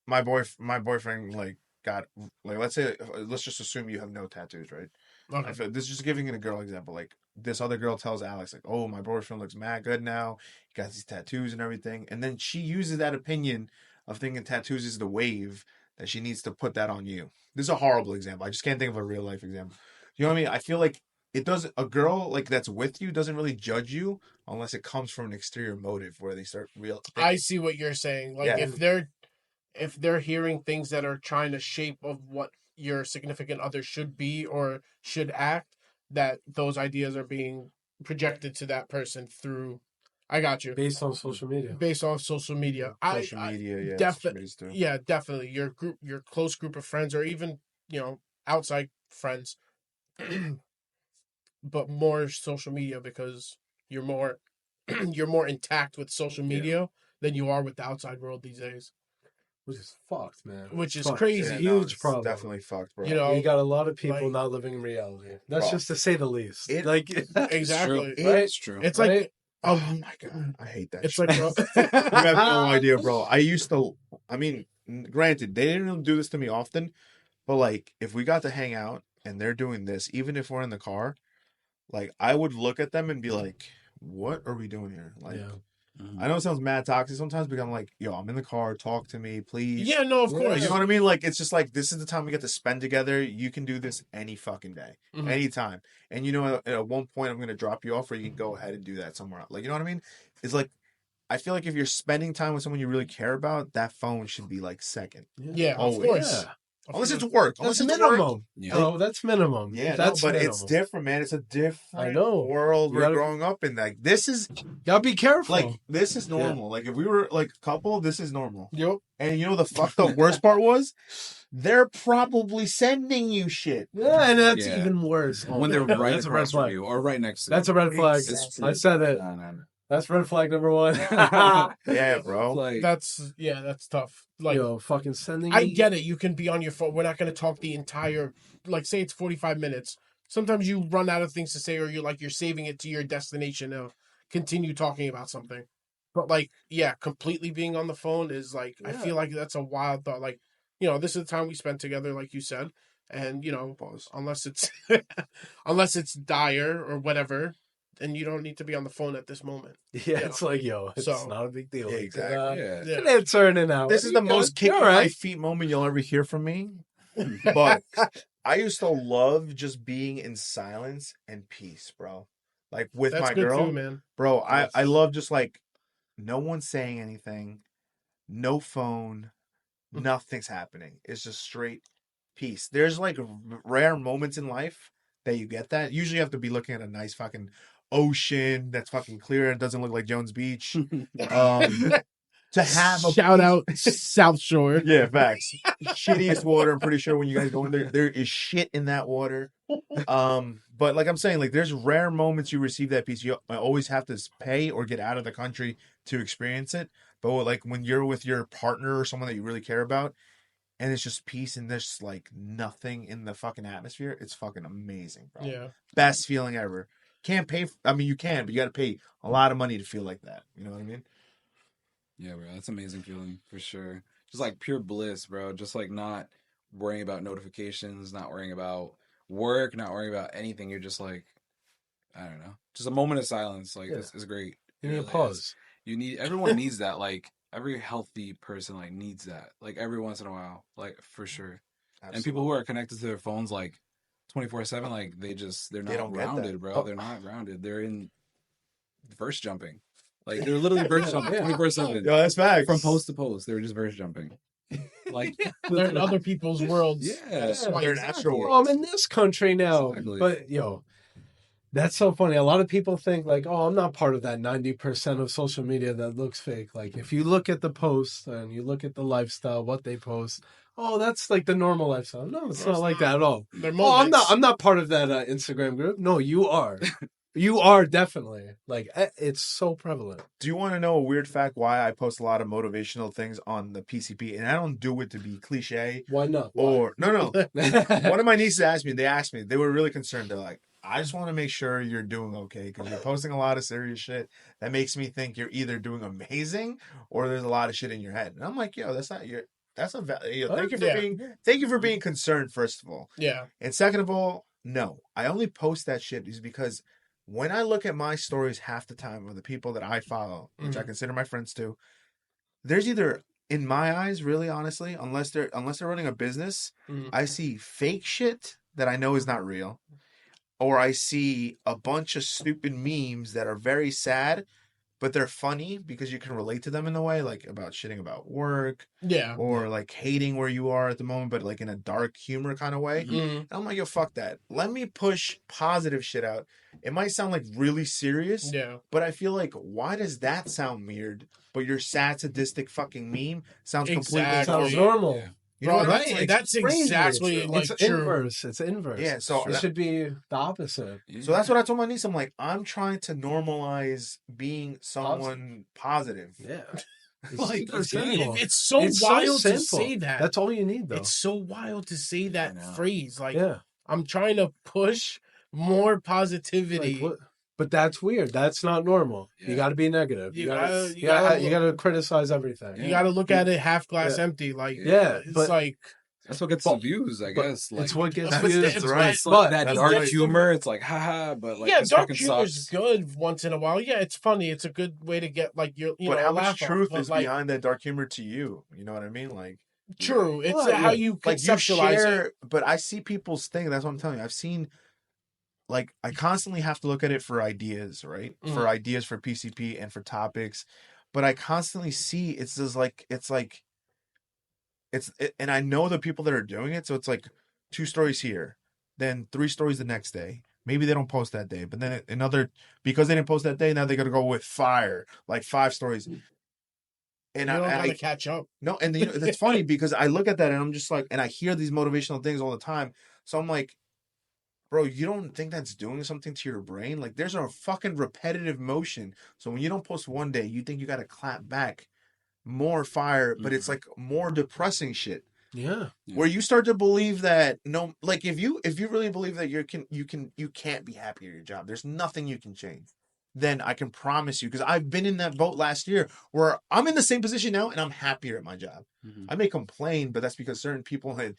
my boyfriend, like, got, like, let's say, let's just assume you have no tattoos, right? Okay. I feel, this is just giving it a girl example. Like, this other girl tells Alex, like, oh, my boyfriend looks mad good now. He got these tattoos and everything. And then she uses that opinion of thinking tattoos is the wave that she needs to put that on you. This is a horrible example. I just can't think of a real life example. You know what I mean? I feel like it doesn't, a girl like that's with you doesn't really judge you unless it comes from an exterior motive where they start real. I see what you're saying. Like, Yeah. if they're hearing things that are trying to shape of what your significant other should be or should act, that those ideas are being projected to that person through. I got you. Based on social media. Based on social media. Social media, yeah. defi- Social media's too. Yeah, definitely. Your close group of friends, or even outside friends, but more social media because you're more you're more intact with social media than you are with the outside world these days. Which is fucked, man. Which is Fucked. crazy. It's a Yeah, no, huge it's problem. Definitely fucked, bro. You know, You got a lot of people like- not living in reality. That's Bro. just to say the least. It- like Exactly. It's true. Right? It's true. It's Right? like Oh my god, I hate that. it's shit. like You have no idea, bro. I used to. I mean, granted, they didn't really do this to me often, but like, if we got to hang out and they're doing this, even if we're in the car, like, I would look at them and be like, "What are we doing here?" Like, Yeah. I know it sounds mad toxic sometimes, but I'm like, "Yo, I'm in the car. Talk to me, please." yeah, no, of Yeah. course. You know what I mean? Like, it's just like, this is the time we get to spend together. You can do this any fucking day, Mhm. anytime. And at one point, I'm going to drop you off, or you can go ahead and do that somewhere else. Like, you know what I mean? It's like, I feel like if you're spending time with someone you really care about, that phone should be like second. Yeah, of Always. course. Yeah. Unless it's work. That's Unless it's work. minimum. Yeah. Bro, that's minimum. Yeah, that's no, but minimum. it's different, man. It's a different I know. world You we're gotta- growing up in. Like, this is Gotta be careful. like, this is normal. Like, if we were like a couple, this is normal. Yep. And you know the fucked up worst part was, they're probably sending you shit. yeah, and that's Yeah. even worse. Oh, when they're no, right that's a red across from flag. you or right next to That's you. a red flag. Exactly. I said it. No. That's red flag number one. Yeah, bro. Like, That's tough. Like, Yo, fucking sending I me- get it. You can be on your phone. We're not going to talk the entire, like, say it's 45 minutes. Sometimes you run out of things to say, or you're saving it to your destination to continue talking about something. But like, yeah, completely being on the phone is like, I Yeah. feel like that's a wild thought. Like, this is the time we spent together, like you said, and unless it's unless it's dire or whatever, then you don't need to be on the phone at this moment. Yeah, it's like, yo, it's So- not a big deal. Yeah, You exactly. could, yeah. Yeah. it's turning out. This is the You most good. You're kicking all my right. feet moment you'll ever hear from me. But I used to love just being in silence and peace, bro. Like, with That's my good girl, too, man. bro. I Yes. love just like no one saying anything, no phone, nothing's happening. It's just straight peace. There's like rare moments in life that you get that. Usually you have to be looking at a nice fucking ocean that's fucking clear and doesn't look like Jones Beach. To have a Shout out South Shore. Yeah, facts. Shittiest water. I'm pretty sure when you guys go in there, there is shit in that water. But like I'm saying, like there's rare moments you receive that piece. You always have to pay or get out of the country to experience it. But like when you're with your partner or someone that you really care about, and it's just peace and there's like nothing in the fucking atmosphere, it's fucking amazing, bro. Yeah. Best feeling ever. Can't pay. I mean, you can, but you got to pay a lot of money to feel like that. You know what I mean? Yeah, bro, that's an amazing feeling for sure. Just like pure bliss, bro. Just like not worrying about notifications, not worrying about work, not worrying about anything. You're just like, I don't know, just a moment of silence. Like this is great. You need a really pause. is. Everyone needs that. Like every healthy person like needs that. Like every once in a while, like for sure. Absolutely. And people who are connected to their phones like 24/7, like they're not don't get grounded, that. bro. Oh. They're not grounded. They're in verse jumping. Like they're literally verse jumping 24/7. Yo, that's facts. From post to post, they were just verse jumping. Like They're in other people's worlds. Yeah, That's why they're it's- natural. Well, I'm in this country now. Exactly. But, that's so funny. A lot of people think, like, oh, I'm not part of that 90% of social media that looks fake. Like, if you look at the posts and you look at the lifestyle, what they post, oh, that's like the normal lifestyle. No, it's not like that at all. They're Oh, moments. I'm not part of that Instagram group. No, you are. You are definitely. Like, it's so prevalent. Do you want to know a weird fact why I post a lot of motivational things on the PCP? And I don't do it to be cliche Why not? or no. One of my nieces asked me, they were really concerned. They're like, I just want to make sure you're doing okay because you're posting a lot of serious shit that makes me think you're either doing amazing or there's a lot of shit in your head. And I'm like, yo, thank you for being concerned, first of all. Yeah. And second of all, no, I only post that shit is because when I look at my stories half the time of the people that I follow, which I consider my friends too, there's either, in my eyes, really honestly, unless they're running a business, I see fake shit that I know is not real, or I see a bunch of stupid memes that are very sad, but they're funny because you can relate to them in a way, like about shitting about work, Yeah. or like hating where you are at the moment, but like in a dark humor kind of way. And I'm like, yo, fuck that. Let me push positive shit out. It might sound like really serious, Yeah. but I feel like, why does that sound weird? But your sad, sadistic fucking meme sounds completely Exactly. Sounds normal. normal. Yeah. You know what I mean? Like, That's Crazy. exactly like it's true. inverse. It's inverse. Yeah, so it should be the opposite. So that's what I told my niece. I'm like, I'm trying to normalize being someone positive. Yeah. Like, super simple. It's so It's so wild to simple. say that. That's all you need, though. It's so wild to say that I know. phrase. Like, yeah. I'm trying to push more positivity. Like, what? But that's weird. That's not normal. Yeah. You got to be negative. You You gotta- got to criticize everything. You got to look at it half glass empty. Like, Yeah, it's but- like That's what gets the views, I guess. Like it's what gets That's views. it's right. it's but- like that that's dark right. humor. It's like haha, but like yeah, this dark fucking humor's sucks. good once in a while. Yeah, it's funny. It's a good way to get like you but know how a much laugh off. truth But, is like, behind that dark humor to you? You know what I mean? Like, True. It's Well, how yeah. you like you conceptualize share, it. but I see people's thing. That's what I'm telling you. I've seen, like, I constantly have to look at it for ideas, right? For ideas for PCP and for topics, but I constantly see it's just like and I know the people that are doing it. So it's like 2 stories here, then 3 stories the next day. Maybe they don't post that day, but then another, because they didn't post that day, now they got to go with fire, like 5 stories. And You don't I gotta catch up. no, and it's funny because I look at that and I'm just like, and I hear these motivational things all the time. So I'm like, bro, you don't think that's doing something to your brain? Like, there's a fucking repetitive motion. So when you don't post one day, you think you got to clap back more fire, but it's like more depressing shit. Yeah. Where you start to believe that like if you really believe that you can't be happy at your job, there's nothing you can change. Then I can promise you, because I've been in that boat last year where I'm in the same position now and I'm happier at my job. I may complain, but that's because certain people had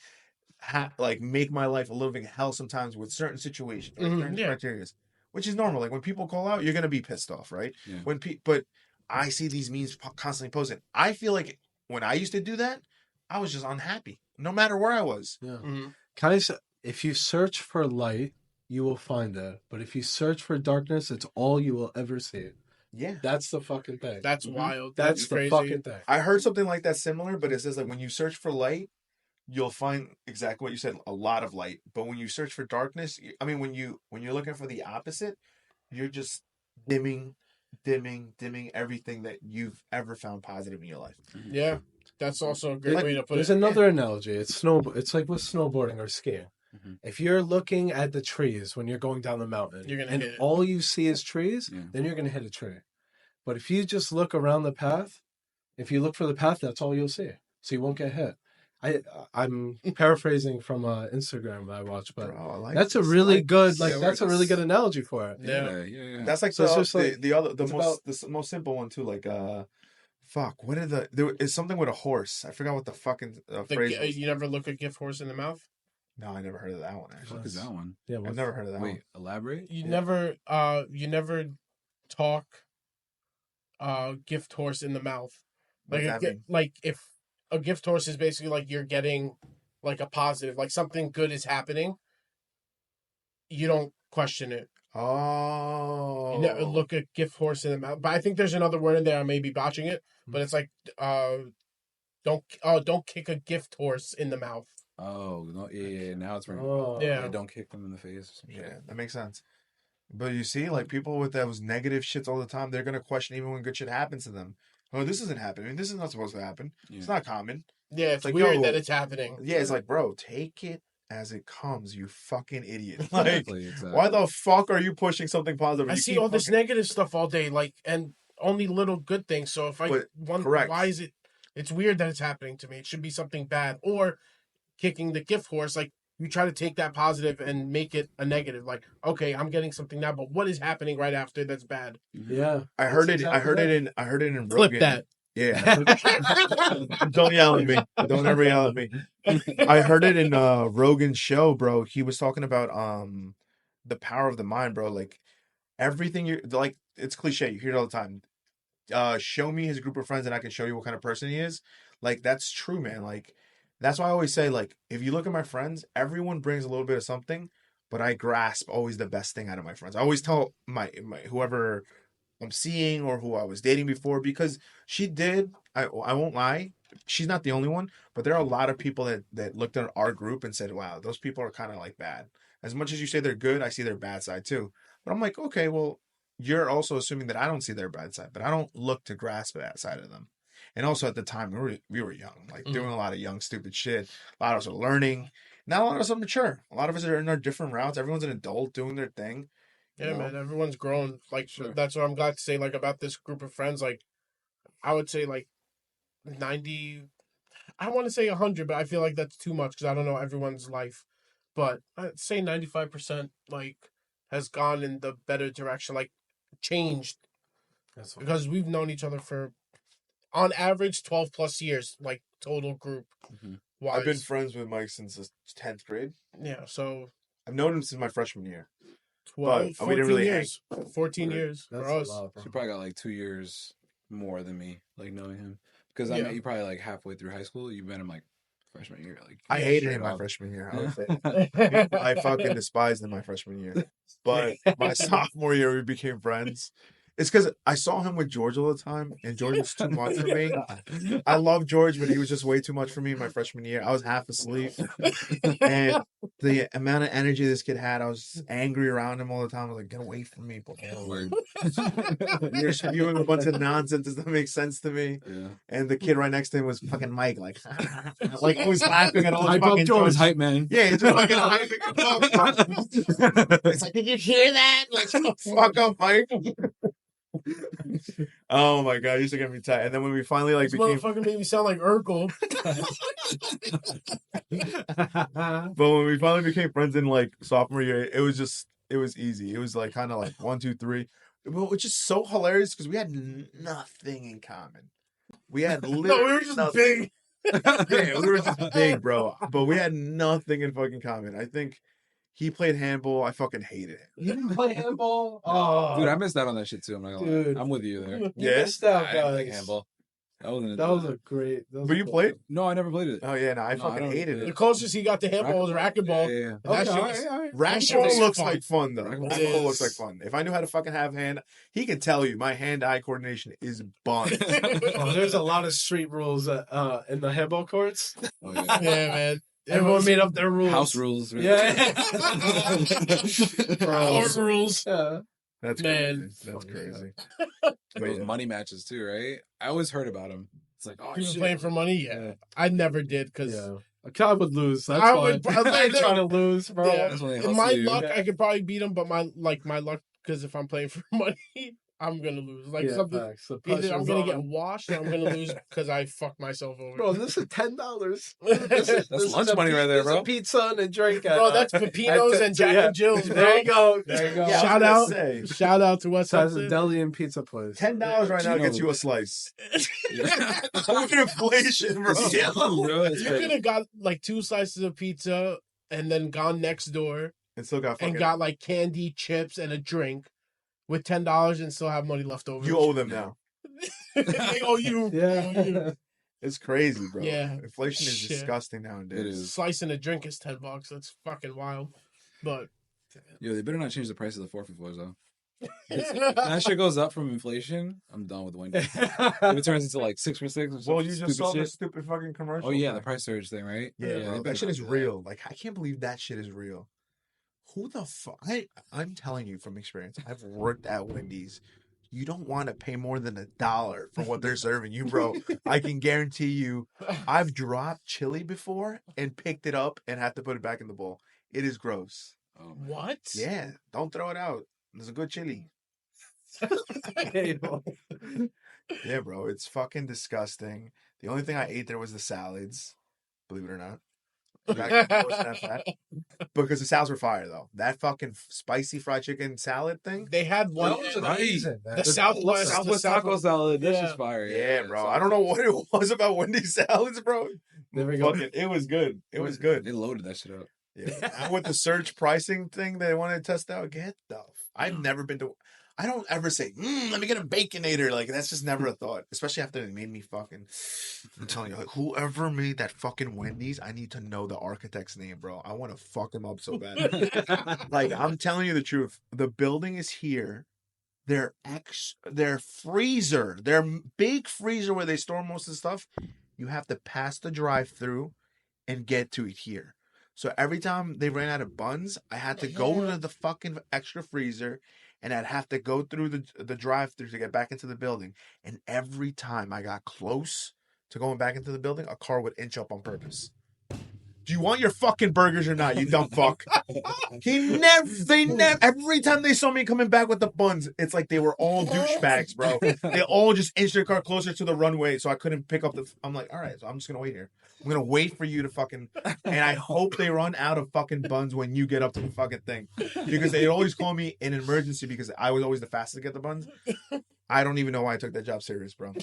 like make my life a living hell sometimes with certain situations, right? Certain criteria, which is normal. Like when people call out, you're gonna be pissed off, right? Yeah. But I see these memes constantly posted. I feel like when I used to do that, I was just unhappy, no matter where I was. Yeah. Mm-hmm. Can I say, if you search for light, you will find it. But if you search for darkness, it's all you will ever see. Yeah. That's the fucking thing. That's wild. That's the crazy. fucking thing. I heard something like that similar, but it says like when you search for light, you'll find exactly what you said, a lot of light. But when you search for darkness, I mean, when you're looking for the opposite, you're just dimming everything that you've ever found positive in your life. Yeah, that's also a great way to put There's it. another analogy. It's like with snowboarding or skiing. Mhm. If you're looking at the trees when you're going down the mountain, You're gonna and hit it. all you see is trees, Yeah. then you're gonna hit a tree. But if you just look around the path, if you look for the path, that's all you'll see. So you won't get hit. I'm paraphrasing from Instagram I watched, but Bro, I like that's a this. really Like good this. like Yeah, that's a really good analogy for it. Yeah. Yeah. That's like So it's just like- the most simple one too. Like fuck. What are there is something with a horse. I forgot what the fucking phrase was. You never look a gift horse in the mouth. No, I never heard of that one. Actually, What is that one? Yeah, I've never heard of that Wait, elaborate. You Yeah. never talk gift horse in the mouth. one. What's that mean? Like if a gift horse is basically like you're getting like a positive, like something good is happening. You don't question it. Oh, You never look a gift horse in the mouth. But I think there's another word in there. I may be botching it, but it's like don't kick a gift horse in the mouth. Oh no, yeah. Now it's ringing. Oh, Yeah. Don't kick them in the face. Or some shit. Yeah, that makes sense. But you see, like people with those negative shits all the time, they're gonna question even when good shit happens to them. Oh, this isn't happening. This is not supposed to happen. Yeah. It's not common. Yeah, it's like, weird yo, that it's happening. Yeah, it's like, bro, take it as it comes, you fucking idiot. Like, Exactly. why the fuck are you pushing something positive? I You see keep all this fucking- negative stuff all day, like, and only little good things. So if I But, wonder correct. why is it, it's weird that it's happening to me. It should be something bad. Or kicking the gift horse, like you try to take that positive and make it a negative. Like, okay, I'm getting something now, but what is happening right after that's bad? yeah. I heard That's it. I heard exactly it in. I heard it in. Flip Rogan. that. Yeah. Don't yell at me. Don't ever yell at me. I heard it in Rogan's show, bro. He was talking about the power of the mind, bro. Like everything you like, it's cliche. You hear it all the time. Show me his group of friends, and I can show you what kind of person he is. Like that's true, man. Like that's why I always say, like, if you look at my friends, everyone brings a little bit of something, but I grasp always the best thing out of my friends. I always tell my whoever I'm seeing or who I was dating before, because she did. I won't lie. She's not the only one, but there are a lot of people that looked at our group and said, "Wow, those people are kind of like bad." As much as you say they're good, I see their bad side too. But I'm like, okay, well, you're also assuming that I don't see their bad side, but I don't look to grasp that side of them. And also at the time we were young, like doing a lot of young stupid shit. A lot of us are learning. Not a lot of us are mature. A lot of us are in our different routes. Everyone's an adult doing their thing. Yeah, You know? man, everyone's grown. Like that's what I'm glad to say. Like about this group of friends, like I would say like 90. I want to say 100, but I feel like that's too much because I don't know everyone's life. But I'd say 95% like has gone in the better direction, like changed That's what- because we've known each other for on average 12 plus years, like total group Mhm. wise. I've been friends with Mike since the 10th grade. Yeah, so I've known him since my freshman year. 12, But we 14 didn't really years. 14 Right. years That's for a us. lot, bro. She probably got like 2 years more than me, like knowing him. Because I Yeah. met you probably like halfway through high school. You met him like freshman year. Like I hated straight him my up. freshman year. I Yeah. would say. I fucking despised him my freshman year. But my sophomore year, we became friends. It's because I saw him with George all the time, and George was too much for me. I love George, but he was just way too much for me my freshman year. I was half asleep. And the amount of energy this kid had, I was just angry around him all the time. I was like, get away from me, bro. Word. You're spewing a bunch of nonsense. Does that make sense to me? Yeah. And the kid right next to him was fucking Mike, like always laughing at all his Hype up fucking George, jokes. hype man. Yeah, it's just fucking hyping him up. It's like, did you hear that? Like, shut the fuck up, Mike. Oh my god, he used to get me tight. And then when we finally like This became, motherfucker made me sound like Urkel. but when we finally became friends in like sophomore year, it was easy. It was like kind of like 1, 2, 3. But which is so hilarious because we had nothing in common. We had No, literally we were just nothing. big. Yeah, we were just big, bro. But we had nothing in fucking common. I think he played handball. I fucking hated it. You didn't play handball? Oh, Dude, I missed out on that shit too. I'm not gonna lie. Dude. I'm with you there. you Yeah? missed out, I didn't like guys. handball. That was a great. That was But a you cool played? game. No, I never played it. Oh yeah, no, I No, I fucking don't- hated The it. closest he got to handball was racquetball. Yeah, yeah. And that Okay, shit all was, right, all right. that shit was Racquetball looks fun. like fun though. Racquetball Racquetball looks like is. fun. If I knew how to fucking have hand, he can tell you my hand-eye coordination is bun. Oh, there's a lot of street rules in the handball courts. Oh, yeah. Yeah, man. Everyone made up their rules. House rules. Right? Yeah. Court rules. Yeah. That's Man. crazy. That's crazy. Those Yeah. money matches too, right? I always heard about them. It's like, oh, People shit. playing for money? Yeah. I never did because Yeah. I would lose. That's I why. would probably- I ain't trying to lose, bro. Yeah. That's when they in hustle my you. luck, Yeah. I could probably beat him, but my luck, because if I'm playing for money, I'm gonna lose. Like Yeah, something, facts. The either I'm pressure's gonna on. get washed or I'm gonna lose because I fucked myself over. Bro, this is $10. That's lunch money right there, bro. Pizza and a drink. Bro, that's Pepinos and Jack and Jill's, bro. There you go. There you go. Yeah, Shout I out, was gonna say, shout out to West So that's a Hudson. deli and pizza place. $10 right now Gino. gets you a slice. Look at inflation, bro. Yeah, bro, it's You crazy. could have got like 2 slices of pizza and then gone next door And still got fucking. and got like candy, chips, and a drink with $10 and still have money left over. You owe them now. They owe you. Yeah. They owe you. It's crazy, bro. Yeah. Inflation is Shit. disgusting nowadays. It is. Slicing a drink is $10. That's fucking wild. But Yo, they better not change the price of the forfeit floors though. If that shit goes up from inflation, I'm done with Wendy's. If it turns into like 6 for 6 or something. Well, you just saw shit. the stupid fucking commercial. Oh yeah, the man. price surge thing, right? Yeah, bro, they that better shit not is do that. real. Like, I can't believe that shit is real. Who the fuck? I'm telling you from experience. I've worked at Wendy's. You don't want to pay more than $1 for what they're serving you, bro. I can guarantee you. I've dropped chili before and picked it up and had to put it back in the bowl. It is gross. Oh, man. what? Yeah, don't throw it out. There's a good chili. Yeah, bro, it's fucking disgusting. The only thing I ate there was the salads, believe it or not. I wasn't that fat. Because the salads were fire though. That fucking spicy fried chicken salad thing. They had one. That was amazing, The Southwest. Southwest the taco salad. That's Yeah. just fire. Yeah, bro. I don't know what it was about Wendy's salads, bro. There we go. Fucking, it was good. It was good. They loaded that shit up. Yeah. And with the surge pricing thing they wanted to test out, get the. I've never been to. I don't ever say, let me get a Baconator. Like, that's just never a thought. Especially after they made me fucking. I'm telling you, like, whoever made that fucking Wendy's, I need to know the architect's name, bro. I want to fuck him up so bad. Like, I'm telling you the truth. The building is here. Their freezer, their big freezer where they store most of the stuff, you have to pass the drive-through and get to it here. So every time they ran out of buns, I had to go to the fucking extra freezer and I'd have to go through the drive-through to get back into the building. And every time I got close to going back into the building, a car would inch up on purpose. Do you want your fucking burgers or not, you dumb fuck? They never, every time they saw me coming back with the buns, it's like they were all douchebags, bro. They all just inched their car closer to the runway so I couldn't pick up I'm like, all right, so I'm just going to wait here. I'm going to wait for you to fucking, and I hope they run out of fucking buns when you get up to the fucking thing. Because they always call me an emergency because I was always the fastest to get the buns. I don't even know why I took that job serious, bro.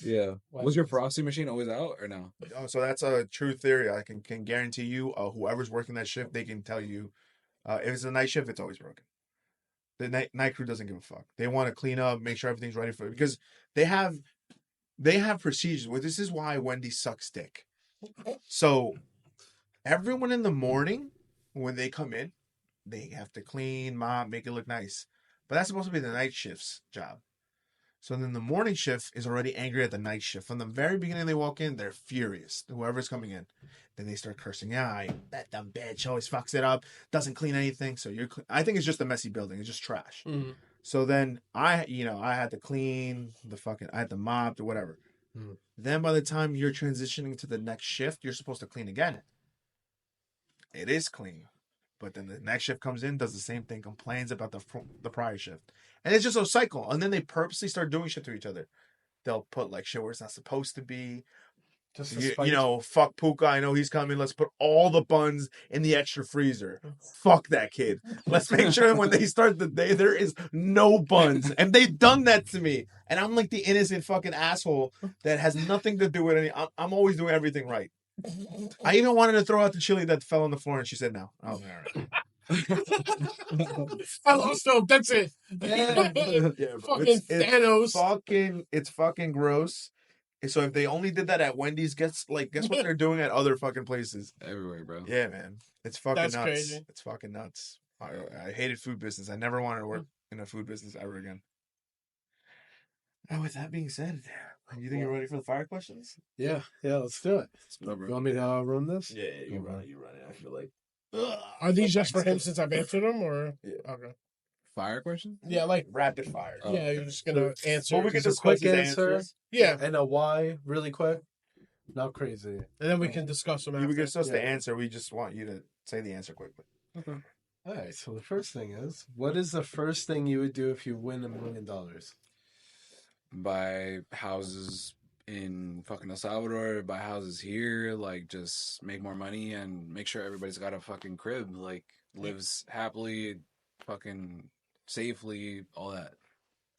Yeah. Was your frosty machine always out or no? Oh, so that's a true theory. I can guarantee you, whoever's working that shift, they can tell you, if it's a night shift, it's always broken. The night crew doesn't give a fuck. They want to clean up, make sure everything's ready for it because they have procedures. Well, this is why Wendy sucks dick. So everyone in the morning when they come in, they have to clean, mop, make it look nice. But that's supposed to be the night shift's job. So then the morning shift is already angry at the night shift. From the very beginning they walk in, they're furious. Whoever's coming in. Then they start cursing. Yeah, that dumb bitch always fucks it up. Doesn't clean anything. So I think it's just a messy building. It's just trash. Mm-hmm. So then I had to clean I had to mop or whatever. Mm. Then by the time you're transitioning to the next shift, you're supposed to clean again. It is clean. But then the next shift comes in, does the same thing, complains about the prior shift. And it's just a cycle. And then they purposely start doing shit to each other. They'll put like shit where it's not supposed to be. Just Fuck Puka. I know he's coming. Let's put all the buns in the extra freezer. Fuck that kid. Let's make sure when they start the day, there is no buns. And they've done that to me. And I'm like the innocent fucking asshole that has nothing to do with any. I'm always doing everything right. I even wanted to throw out the chili that fell on the floor, and she said no. Oh, all right. I lost hope. That's it. Yeah, bro. Fucking Thanos. It's fucking gross. So if they only did that at Wendy's, guess what they're doing at other fucking places? Everywhere, bro. Yeah, man. It's fucking That's nuts. crazy. It's fucking nuts. I hated food business. I never wanted to work in a food business ever again. And with that being said, you think you're ready for the fire questions? Yeah, let's do it. No, bro. You want me to run this? Yeah, you run it. I feel like. Are these just for him since I've answered them, or Yeah. okay? Fire question? Yeah, like Rapid fire. yeah, you're just gonna answer. Well, we can Just a discuss quick his answer. answers. Yeah, And a why, really quick. Not crazy. and then we can discuss them. We After. can discuss the Yeah. answer. We just want you to say the answer quickly. Okay. All right, so the first thing is, what is the first thing you would do if you win $1 million? Buy houses in fucking El Salvador, buy houses here, like just make more money and make sure everybody's got a fucking crib, like lives happily, fucking safely, all that.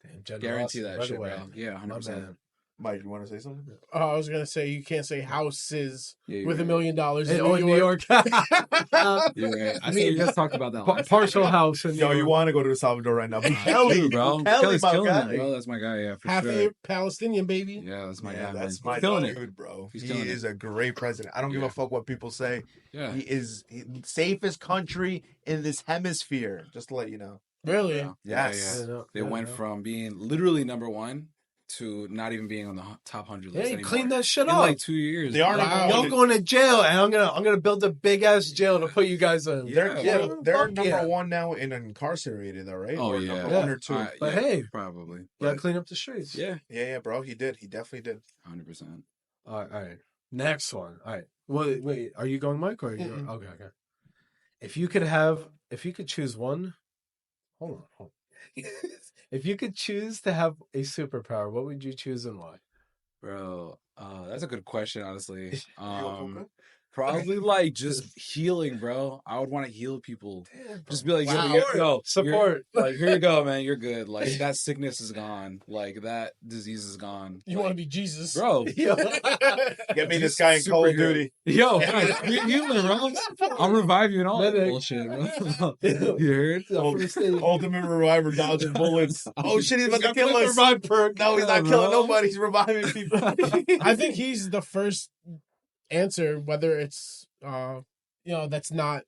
Damn, Guarantee generosity that right shit, away. bro. Yeah, My 100%. man. Mike, you want to say something? I was gonna say you can't say houses Yeah, you're with right. $1 million Hey, in New York. You're right. I think you guys talked about that last Partial house. In Yo, New you York. want to go to El Salvador right now? Be Dude, Kelly, bro. Kelly, Kelly's my killing guy. it, bro. That's my guy, yeah, for Half sure. Palestinian, baby. Yeah, that's my Yeah, guy, that's man. my Killing dude, it. bro. He's He killing is a great president. I don't give Yeah. a fuck what people say. Yeah. He is the safest country in this hemisphere. Just to let you know. Really? Yeah. Yes. Yeah, yeah. Yeah, They yeah, went yeah. from being literally number one to not even being on the top 100 list Hey, anymore. clean that shit in up. like 2 years. They are bro. number Wow. one. Y'all going to jail, and I'm gonna build a big ass jail to put you guys in. They're Yeah, they're fuck number yeah. one now in incarcerated, though, right? Oh, Or yeah. number Yeah. one or two. But Yeah, hey, probably. you gotta But, clean up the streets. yeah, Yeah, bro. He did. He definitely did. 100%. All right. Next one. All right. Wait. Are you going, Mike, or are you? Mm-mm. Okay. If you could choose one. Hold on. If you could choose to have a superpower, what would you choose and why? Bro, that's a good question, honestly. Puka? Probably like just healing, bro. I would want to heal people. Damn, Just be like, Wow. yo, Support. you're- like, here you go, man. You're good. Like, that sickness is gone. Like, that disease is gone. You want to be Jesus, Bro. Get me this guy in Call of Superhero. Duty. Yo, you're healing, bro. I'll revive you and all that Medic. bullshit, bro. You heard? Ultimate Reviver dodging bullets. Oh shit, he's about to kill us. Revive perk. No, he's not Yeah, killing bro. nobody. He's reviving people. I think he's the first answer, whether it's that's not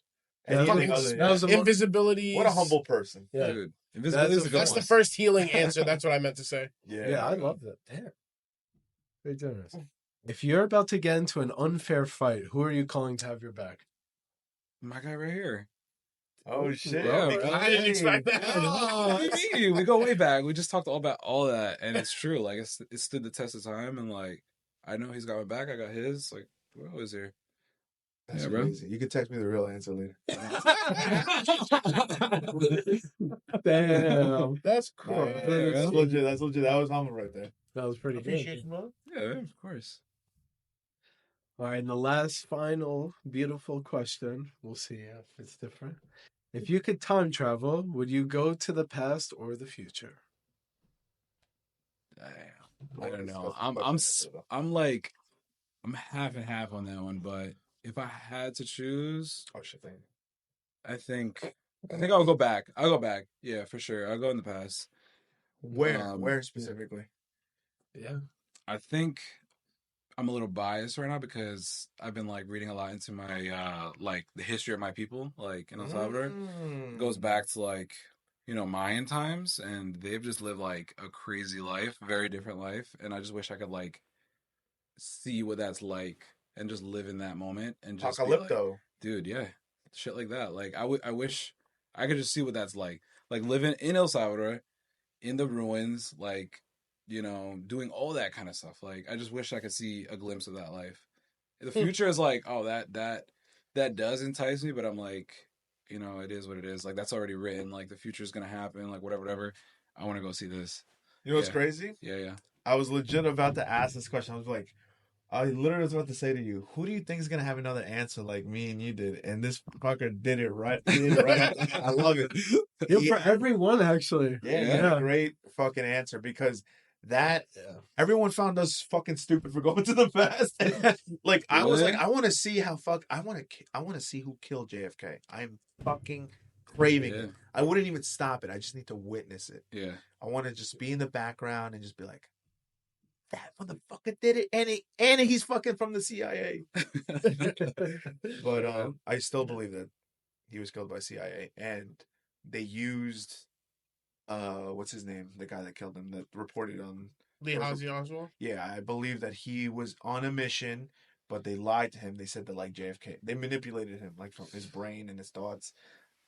Anything fucking other than that was that. a mo- invisibility. What a humble person. Yeah. Dude, invisibility is a good That's one. the first healing answer. That's what I meant to say. Yeah, I love that. Damn. Very generous. If you're about to get into an unfair fight, who are you calling to have your back? My guy right here. Oh shit. Yeah, Hey, bro. I didn't expect that. What do you mean? We go way back. We just talked all about all that, and it's true. Like, it stood the test of time, and like, I know he's got my back. I got his. Like, we're always here. That's Yeah, bro. amazing. You can text me the real answer later. Damn. That's No, cool. that's legit. That's legit. That was humble right there. That was pretty Appreciate good. you, bro. Yeah, of course. All right, and the last, final, beautiful question. We'll see if it's different. If you could time travel, would you go to the past or the future? Damn. I don't know. I'm half and half on that one, but if I had to choose, Oh shit. Thank you. I think I'll go back. I'll go back. Yeah, for sure. I'll go in the past. Where specifically? Yeah. I think I'm a little biased right now because I've been like reading a lot into my like the history of my people, like in El Salvador. It goes back to like, Mayan times, and they've just lived like a crazy life, very different life. And I just wish I could like see what that's like and just live in that moment and just be like, Apocalypto. dude, yeah, shit like that. Like I wish I could just see what that's like living in El Salvador, in the ruins, like, doing all that kind of stuff. Like, I just wish I could see a glimpse of that life. The future is like, oh, that does entice me, but I'm like, it is what it is. Like, that's already written. Like, the future is gonna happen. Like, whatever. I want to go see this. You know what's Yeah. crazy? Yeah. I was legit about to ask this question. I was like, I literally was about to say to you, who do you think is gonna have another answer like me and you did? And this fucker did it right. He did it right. I love it. For everyone, actually. Yeah, great fucking answer because everyone found us fucking stupid for going to the past. Like I was like, I want to see how I want to see who killed JFK. I'm fucking craving Yeah. it. I wouldn't even stop it. I just need to witness it. Yeah. I want to just be in the background and just be like, that motherfucker did it, and he's fucking from the CIA. But I still believe that he was killed by CIA, and they used what's his name, the guy that killed him, that reported on Lee Harvey Oswald. Yeah, I believe that he was on a mission, but they lied to him. They said that like JFK, they manipulated him like from his brain and his thoughts.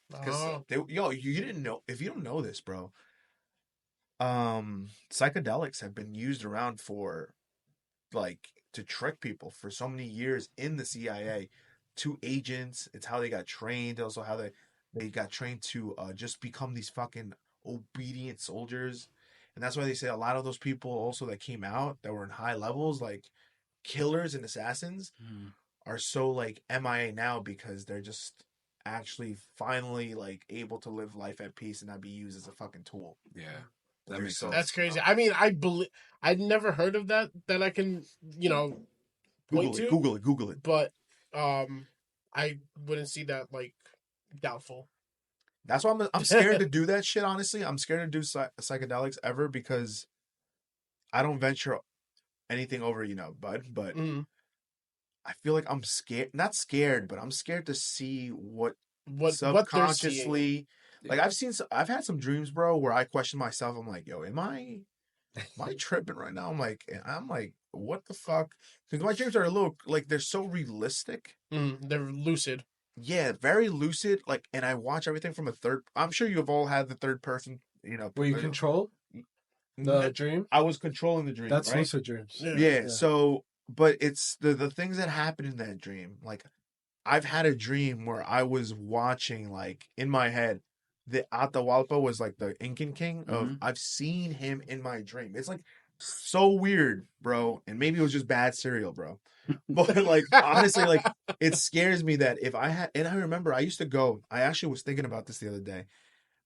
Because Oh, you didn't know, if you don't know this, bro. Psychedelics have been used around for like to trick people for so many years in the CIA. To agents, it's how they got trained. Also, how they got trained to just become these fucking obedient soldiers. And that's why they say a lot of those people also that came out that were in high levels, like killers and assassins, are so like MIA now because they're just actually finally like able to live life at peace and not be used as a fucking tool. Yeah. They're That makes so- sense. that's crazy. I mean, I believe I'd never heard of that. That I can, point to. Google it. But I wouldn't see that like doubtful. That's why I'm scared to do that shit. Honestly, I'm scared to do psychedelics ever because I don't venture anything over, bud. But Mm. I feel like I'm scared. Not scared, but I'm scared to see what What they're seeing. subconsciously. Like I've had some dreams, bro, where I question myself. I'm like, yo, am I tripping right now? I'm like, what the fuck? Because my dreams are a little like they're so realistic. They're lucid. Yeah, very lucid. Like, and I watch everything from a third. I'm sure you have all had the third person. Where you control the dream. I was controlling the dream. That's right? lucid dreams. Yeah. So, but it's the things that happen in that dream. Like, I've had a dream where I was watching, like, in my head, the Atahualpa was like the Incan king of. I've seen him in my dream. It's like so weird, bro. And maybe it was just bad cereal, bro. But like honestly, like it scares me that if I had, and I remember I used to go. I actually was thinking about this the other day.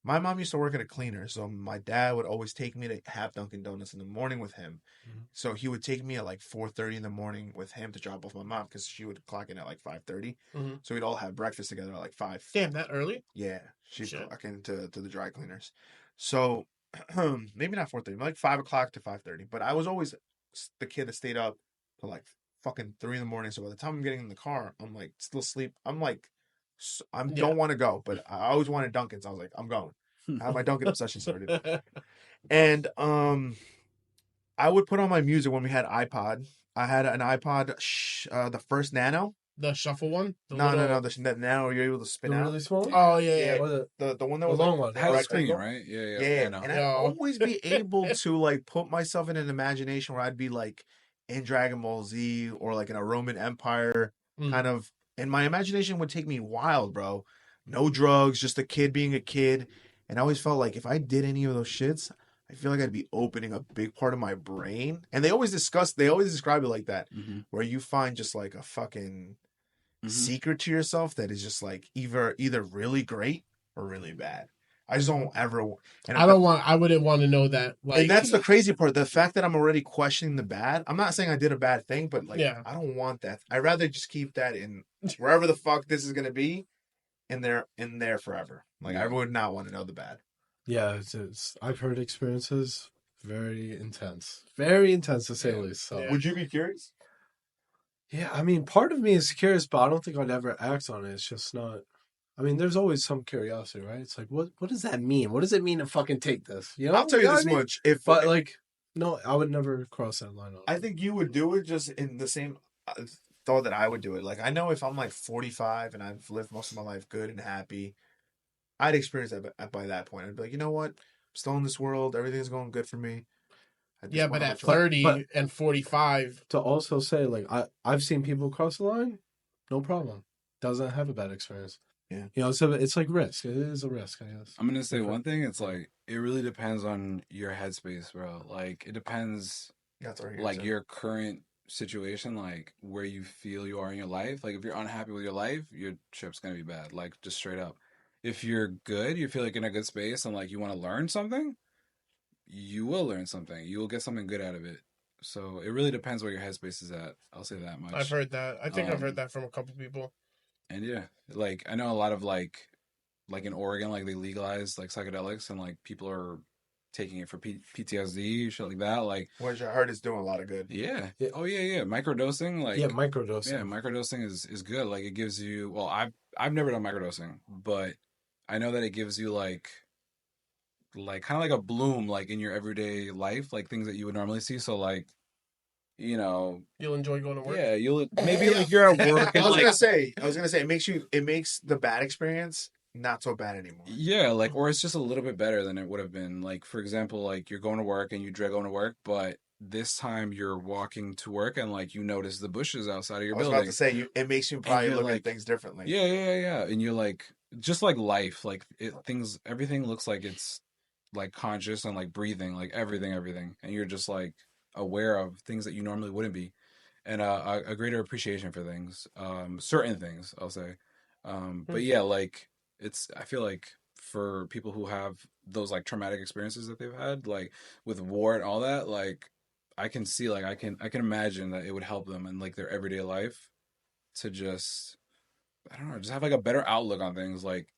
My mom used to work at a cleaner, so my dad would always take me to have Dunkin' Donuts in the morning with him. So he would take me at like 4:30 in the morning with him to drop off my mom because she would clock in at like 5:30. So we'd all have breakfast together at like 5. Damn, that early? Yeah, she'd Shit. clock into the dry cleaners. So maybe not 4:30, like 5 o'clock to 5:30. But I was always the kid that stayed up till like fucking 3 in the morning. So by the time I'm getting in the car, I'm like still asleep. I'm like, don't want to go, but I always wanted Dunkin'. So I was like, I'm going. I had my Dunkin' obsession started. And I would put on my music when we had iPod. I had an iPod, the first Nano. The shuffle one? No. The Nano you're able to spin The out. really small one? Oh, yeah. Or The one that the was long like, one. Had a rectangle. screen, right? Yeah. Yeah, No. and I'd Yeah. always be able to like put myself in an imagination where I'd be like in Dragon Ball Z or like in a Roman Empire kind of, and my imagination would take me wild, bro. No drugs, just a kid being a kid, and I always felt like if I did any of those shits, I feel like I'd be opening a big part of my brain. And they always describe it like that, where you find just like a fucking secret to yourself that is just like either really great or really bad. I just don't ever. And I wouldn't want to know that. Like, and that's the crazy part. The fact that I'm already questioning the bad. I'm not saying I did a bad thing, but like, Yeah. I don't want that. I'd rather just keep that in wherever the fuck this is gonna be, in there forever. Like, I would not want to know the bad. Yeah, it's I've heard experiences very intense to say the least. So Yeah. Would you be curious? yeah, I mean, part of me is curious, but I don't think I'd ever act on it. It's just not. I mean, there's always some curiosity, right? It's like, what does that mean? What does it mean to fucking take this? You know, I'll tell you what this I mean? much. If But like, no, I would never cross that line. I think you would do it just in the same thought that I would do it. Like, I know if I'm like 45 and I've lived most of my life good and happy, I'd experience that by that point. I'd be like, you know what? I'm still in this world. Everything's going good for me. yeah, but at But- 30 and 45. to also say, like, I've seen people cross the line, no problem. Doesn't have a bad experience. Yeah. You know, so it's like risk. It is a risk, I guess. I'm gonna say one thing. It's like it really depends on your headspace, bro. Like it depends, That's what like your current situation, like where you feel you are in your life. Like if you're unhappy with your life, your trip's gonna be bad. Like just straight up. If you're good, you feel like you're in a good space, and like you want to learn something, you will learn something. You will get something good out of it. So it really depends where your headspace is at. I'll say that much. I've heard that. I think I've heard that from a couple people. And yeah, like I know a lot of like like in Oregon, like they legalized like psychedelics and like people are taking it for PTSD, shit like that. Like, Which I heard is doing a lot of good. yeah. Yeah. Oh yeah. Microdosing, like microdosing. yeah, microdosing is good. Like it gives you. Well, I've never done microdosing, but I know that it gives you like kind of like a bloom like in your everyday life, like things that you would normally see. So like, you know, You'll enjoy going to work. yeah, you'll maybe like you're at work and I was like gonna say, it makes the bad experience not so bad anymore. yeah, like or it's just a little bit better than it would have been. Like for example, like you're going to work and you dread going to work, but this time you're walking to work and like you notice the bushes outside of your I was building. about to say, it makes you probably you're look like- at things differently. Yeah. And you're like, just like life, like everything looks like it's like conscious and like breathing, like everything. And you're just like aware of things that you normally wouldn't be. And a greater appreciation for things, certain things, I'll say. But yeah, like I feel like for people who have those like traumatic experiences that they've had, like with war and all that, like I can see, like I can imagine that it would help them in like their everyday life to just, I don't know, just have like a better outlook on things. Like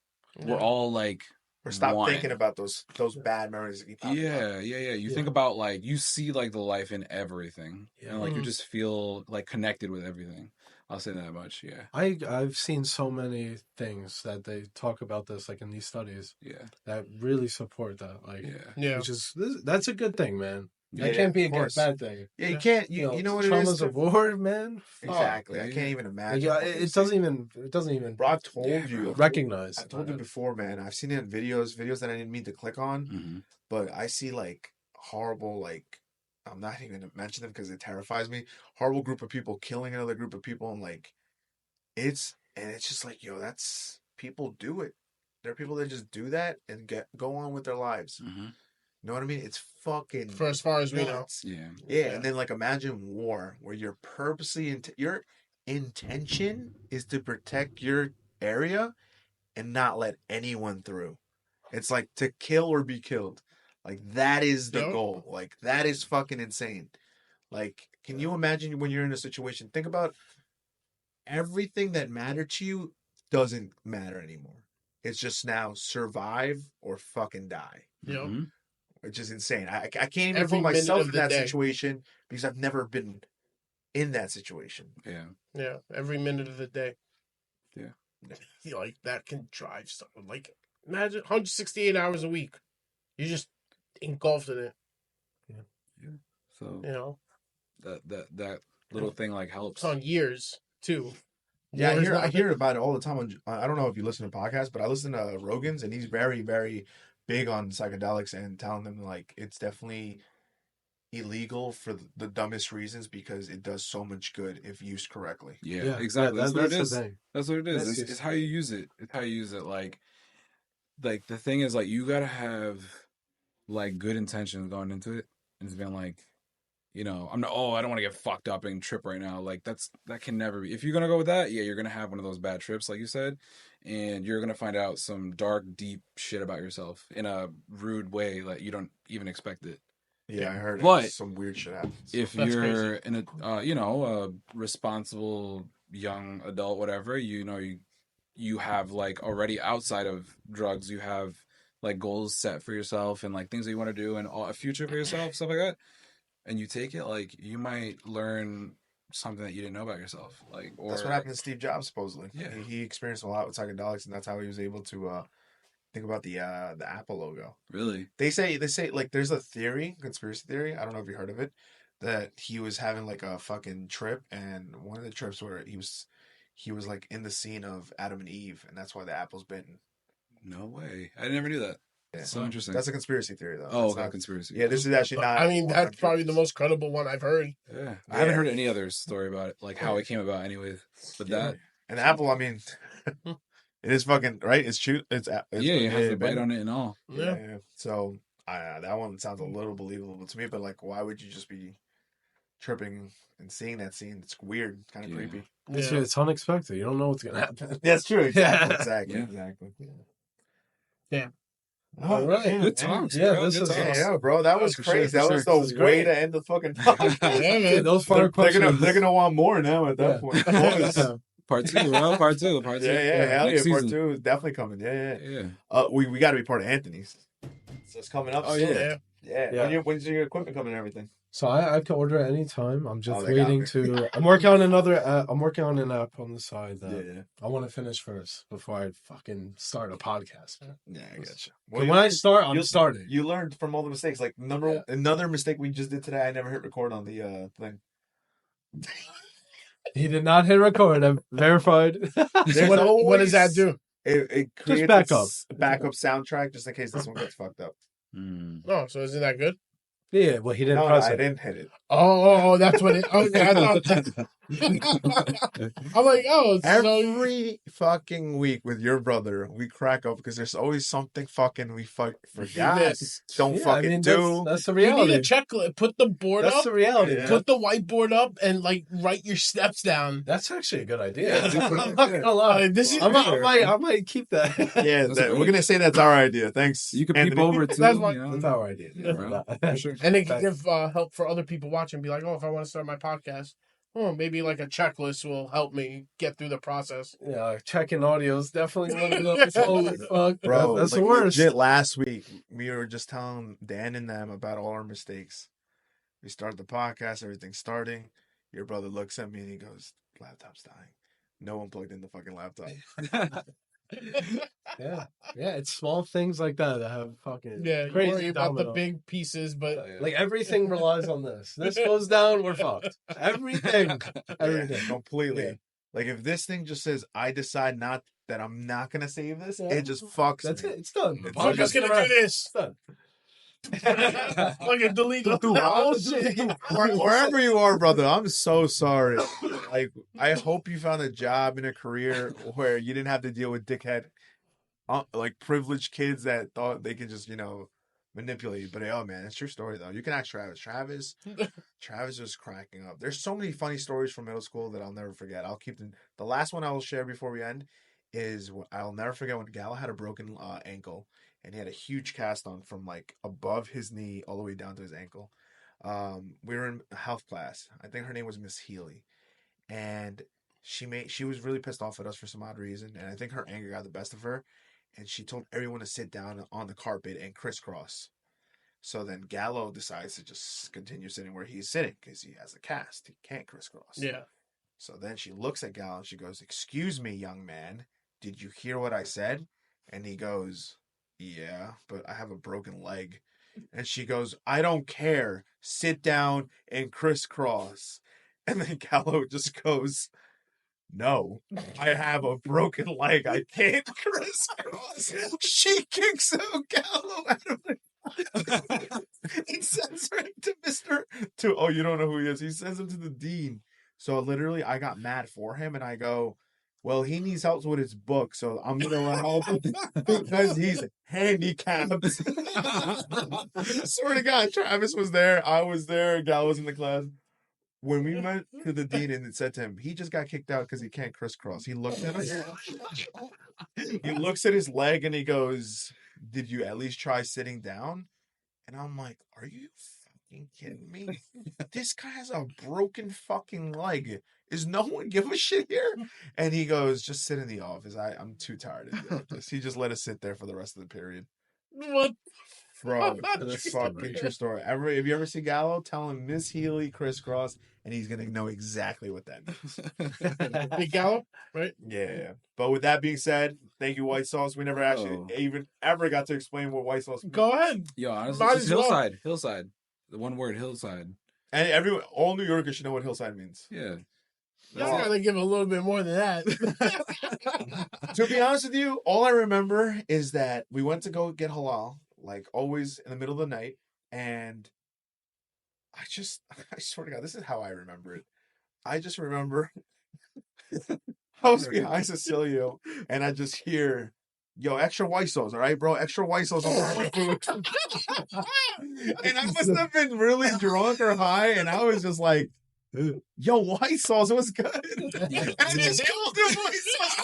we're all like, Or stop one. thinking about those bad memories that keep popping up. Yeah. You think about like you see like the life in everything, and like you just feel like connected with everything. I'll say that much. Yeah. I've seen so many things that they talk about this, like in these studies, Yeah. that really support that. Like, Yeah. which is that's a good thing, man. Yeah, That can't be a of course. bad thing. Yeah, you can't. You know what it traumas is? of war, man. Fuck. Exactly. Yeah, I yeah. can't even imagine. Yeah, what it they doesn't even Bro, I've told you. recognize. I've told you before, man. I've seen it in videos that I didn't mean to click on, Mm-hmm. but I see like horrible, like I'm not even gonna mention them because it terrifies me. Horrible group of people killing another group of people, and like it's just like, yo, that's people do it. There are people that just do that and go on with their lives. Mm-hmm. You know what I mean? It's fucking For as far as we know. nuts. Yeah. Yeah, and then like imagine war where you're purposely your intention is to protect your area and not let anyone through. It's like to kill or be killed. Like that is the Yep. goal. Like that is fucking insane. Like, can you imagine when you're in a situation? Think about everything that mattered to you doesn't matter anymore. It's just now survive or fucking die. Yep. Mm-hmm. Which is insane. I can't even Every put myself minute in of the that day. situation because I've never been in that situation. Yeah. Yeah. Every minute of the day. Yeah. Like that can drive someone. Like imagine 168 hours a week. You're just engulfed in it. So You know, that little thing like helps. it's on years too. Yeah, War's I not- hear about it all the time. I don't know if you listen to podcasts, but I listen to Rogan's, and he's very, very big on psychedelics and telling them like it's definitely illegal for the dumbest reasons because it does so much good if used correctly. Yeah, exactly. That's what it is. the thing. That's what it is. That's It's how you use it. It's how you use it. Like the thing is, like, you gotta have like good intentions going into it, and it's been like, you know, I don't want to get fucked up and trip right now. Like that can never be. If you're gonna go with that, yeah, you're gonna have one of those bad trips, like you said, and you're gonna find out some dark, deep shit about yourself in a rude way that you don't even expect it. Yeah, I heard But some weird shit happens. If That's you're in a a responsible young adult, whatever, you have like already outside of drugs, you have like goals set for yourself and like things that you want to do and a future for yourself, stuff like that. And you take it, like you might learn something that you didn't know about yourself. Like, or That's what happened to Steve Jobs, supposedly. Yeah. He experienced a lot with psychedelics, and that's how he was able to think about the Apple logo. really. They say like there's a conspiracy theory. I don't know if you heard of it, that he was having like a fucking trip, and one of the trips where he was like in the scene of Adam and Eve, and that's why the apple's bitten. No way. I never knew that. Yeah. So interesting. That's a conspiracy theory, though. Oh, That's okay, not- conspiracy. Yeah, this is actually not. I mean, that's probably the most credible one I've heard. Yeah, I haven't Yeah. heard any other story about it, like how it came about, anyways. But that, And Apple, I mean, it is fucking right. It's true. It's yeah, you have to bite on it and all. Yeah. So that one sounds a little believable to me, but like, why would you just be tripping and seeing that scene? It's weird, kind of Yeah. creepy. It's unexpected. You don't know what's gonna happen. That's true. Exactly, Exactly. Yeah. All right. man. Good talks. Yeah, bro. this Good is- talks. Yeah, bro, that was For crazy. sure, That for was sure. the This is way great. to end the fucking podcast. Yeah, man. Those fire They're questions. gonna want more now at that point. Boys. Part 2, bro. Part 2. Yeah, hell yeah. Next Part season. 2 is definitely coming. Yeah. Yeah. We got to be part of Anthony's. So it's coming up. Oh, soon. Yeah. Yeah. When's your equipment coming and everything? So I can order it anytime. I'm just they got waiting me. to. I'm working on another. I'm working on an app on the side that Yeah. I want to finish first before I fucking start a podcast. Yeah, I got you. When I start, I'm starting. You learned from all the mistakes. Like another mistake we just did today. I never hit record on the thing. He did not hit record. I'm verified. What does that do? It creates backup soundtrack just in case this one gets fucked up. Oh, so isn't that good? Yeah, well, he didn't No, press I it. didn't hit it. Oh, that's what it. Okay, I thought. I'm like, oh, Every fucking week with your brother, we crack up because there's always something fucking we forgot. Don't fucking do. That's the you reality. need a checklist. Put the board That's up. the reality. Yeah. Put the whiteboard up and like write your steps down. That's actually a good idea. Yeah. I'm not gonna lie. I might keep that. Yeah, we're gonna say that's our idea. Thanks. You can Anthony. peep over it too. That's That's our idea. Yeah, bro. For sure. And it can give help for other people watching. Be like, oh, if I want to start my podcast, maybe like a checklist will help me get through the process. Yeah, checking audio is definitely one of those. Holy fuck, Bro, that's like, the worst. Legit, last week, we were just telling Dan and them about all our mistakes. We started the podcast, everything's starting. Your brother looks at me and he goes, laptop's dying. No one plugged in the fucking laptop. Yeah, it's small things like that that have fucking You crazy worry about the domino. big pieces, but Like everything relies on this. This goes down, we're fucked. Everything. Completely. Yeah. Like if this thing just says, I decide that I'm not going to save this, Yeah. it just fucks That's me. it. It's done. It's I'm just gonna do this. It's done. Like a delete the whole shit. Wherever you are, brother, I'm so sorry. Like, I hope you found a job and a career where you didn't have to deal with dickhead, like privileged kids that thought they could just, manipulate you. But oh man, it's true story though. You can ask Travis. Travis was cracking up. There's so many funny stories from middle school that I'll never forget. I'll keep them. The last one I will share before we end is I'll never forget when Gallo had a broken ankle. And he had a huge cast on from like above his knee all the way down to his ankle. We were in health class. I think her name was Miss Healy. And she was really pissed off at us for some odd reason. And I think her anger got the best of her. And she told everyone to sit down on the carpet and crisscross. So then Gallo decides to just continue sitting where he's sitting because he has a cast. He can't crisscross. Yeah. So then she looks at Gallo and she goes, "Excuse me, young man. Did you hear what I said?" And he goes, "Yeah, but I have a broken leg." And she goes, "I don't care. Sit down and crisscross." And then Gallo just goes, "No, I have a broken leg. I can't crisscross." She kicks out Gallo out of the and sends her oh, you don't know who he is. He sends him to the dean. So literally, I got mad for him and I go, "Well, he needs help with his book, so I'm gonna help him because he's handicapped." Swear to God, Travis was there. I was there. Gal was in the class. When we went to the dean and it said to him, he just got kicked out because he can't crisscross. He looked at us. He looks at his leg and he goes, "Did you at least try sitting down?" And I'm like, "Are you fucking kidding me? This guy has a broken fucking leg. Is no one give a shit here?" And he goes, "Just sit in the office. I'm too tired to deal with this." He just let us sit there for the rest of the period. What? Bro, that's fucking true story. If you ever see Gallo, tell him Miss Healy crisscross, and he's gonna know exactly what that means. Big Gallo, right? Yeah. But with that being said, thank you, White Sauce. We never actually even ever got to explain what white sauce means. Go ahead. Yo, honestly, Might it's as well. hillside. The one word, hillside. And all New Yorkers should know what hillside means. Yeah. Y'all gotta give a little bit more than that. To be honest with you, all I remember is that we went to go get halal, like always in the middle of the night, and I swear to God, this is how I remember it. I just remember I was behind Cecilio, and I just hear, "Yo, extra white sauce, all right, bro? Extra white sauce on my food." And I must have been really drunk or high, and I was just like, "Yo, white sauce, it was good." And I just called him white sauce.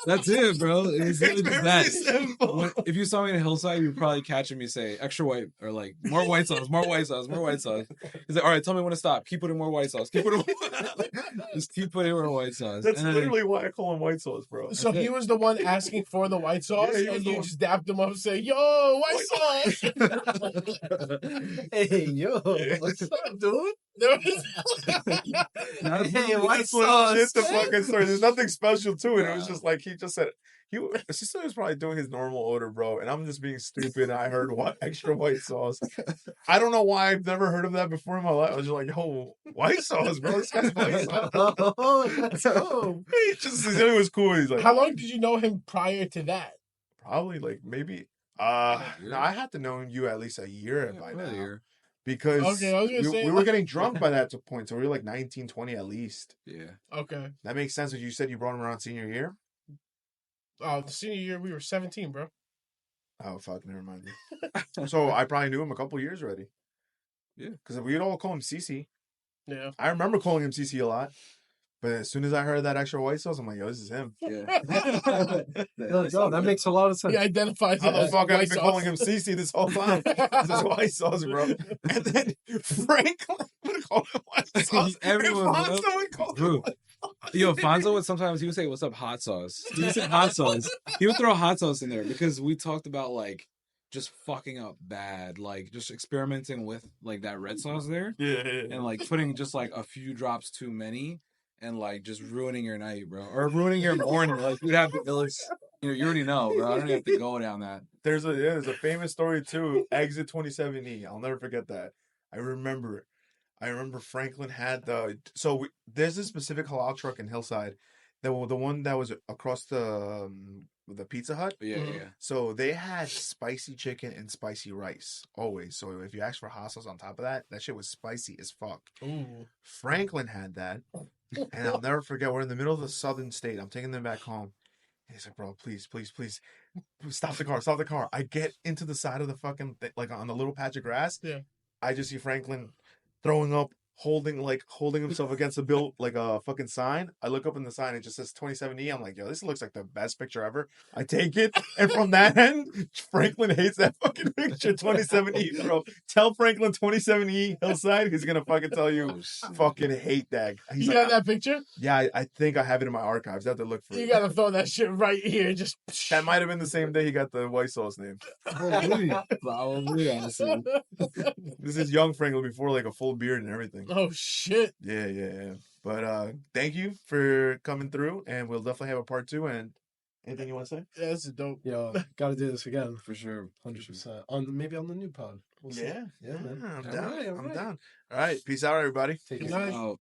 That's it, bro. It's literally just very that. simple. If you saw me in a hillside, you'd probably catch me say extra white or like more white sauce, more white sauce, more white sauce. He's like, all right, tell me when to stop. Keep putting more white sauce. Keep putting just keep putting more white sauce. That's And then- literally why I call him white sauce, bro. So he was the one asking for the white sauce, Yeah, he was and the you one. just dapped him up and say, "Yo, white sauce." Hey, yo, what's up, dude? That's Hey, white That's sauce. legit the fucking story. There's nothing special to it. It was just like he just said Cecily was probably doing his normal order, bro, and I'm just being stupid. And I heard extra white sauce. I don't know why I've never heard of that before in my life. I was just like, yo, white sauce, bro. This guy's white sauce. Oh, let's go. He just Cecily was cool. He's like, How long did you know him prior to that? probably like maybe. No, I had to know you at least a year by now. Here. Because Okay, I was gonna say, we were like- getting drunk by that point, so we were like 19, 20 at least. Yeah. Okay. That makes sense. If you said you brought him around senior year. The senior year we were 17, bro. Oh fuck, never mind. So I probably knew him a couple years already. Yeah. Because we'd all call him CC. Yeah. I remember calling him CC a lot. But as soon as I heard that extra white sauce, I'm like, yo, this is him. Yeah. Yo, that makes a lot of sense. He identifies How it the as fuck have I white been sauce. calling him CC this whole time? This is white sauce, bro. And then Franklin would call him white sauce. Everyone, and bro. Fonzo would call him Bro. white Yo, Fonzo would sometimes he would say, "What's up, hot sauce?" He would say hot sauce. He would throw hot sauce in there because we talked about like just fucking up bad, like just experimenting with like that red sauce there, Yeah. and like putting just like a few drops too many, and like just ruining your night, bro, or ruining your morning. Like you'd have to, you already know, bro. I don't even have to go down that. There's a famous story too. Exit 27E. I'll never forget that. I remember it. I remember Franklin had there's this specific halal truck in Hillside, the one that was across the Pizza Hut. But yeah, Mhm. yeah. So they had spicy chicken and spicy rice always. So if you asked for hot sauce on top of that, that shit was spicy as fuck. Ooh. Franklin had that, and I'll never forget. We're in the middle of the southern state. I'm taking them back home. And he's like, bro, please, please, please, stop the car, stop the car. I get into the side of the fucking like on the little patch of grass. Yeah. I just see Franklin throwing up, holding himself against the bill like a fucking sign. I look up in the sign, it just says 27E. I'm like, yo, this looks like the best picture ever. I take it, and from that end, Franklin hates that fucking picture. 27E, bro. Tell Franklin 27E Hillside, he's gonna fucking tell you, Oh, shit. fucking hate that. He's You like, got that picture? yeah, I think I have it in my archives. I have to look for You it. gotta throw that shit right here. Just That might have been the same day he got the white sauce name. Probably, honestly. This is young Franklin before like a full beard and everything. Oh shit! Yeah. But thank you for coming through, and we'll definitely have a part 2. And anything you want to say? Yeah, this is dope. Yo, gotta do this again. For sure. 100%. Maybe on the new pod. We'll see. Yeah, Yeah, man. I'm All down. right, all I'm right. down. All right, peace out, everybody. Take Good it. night. Oh.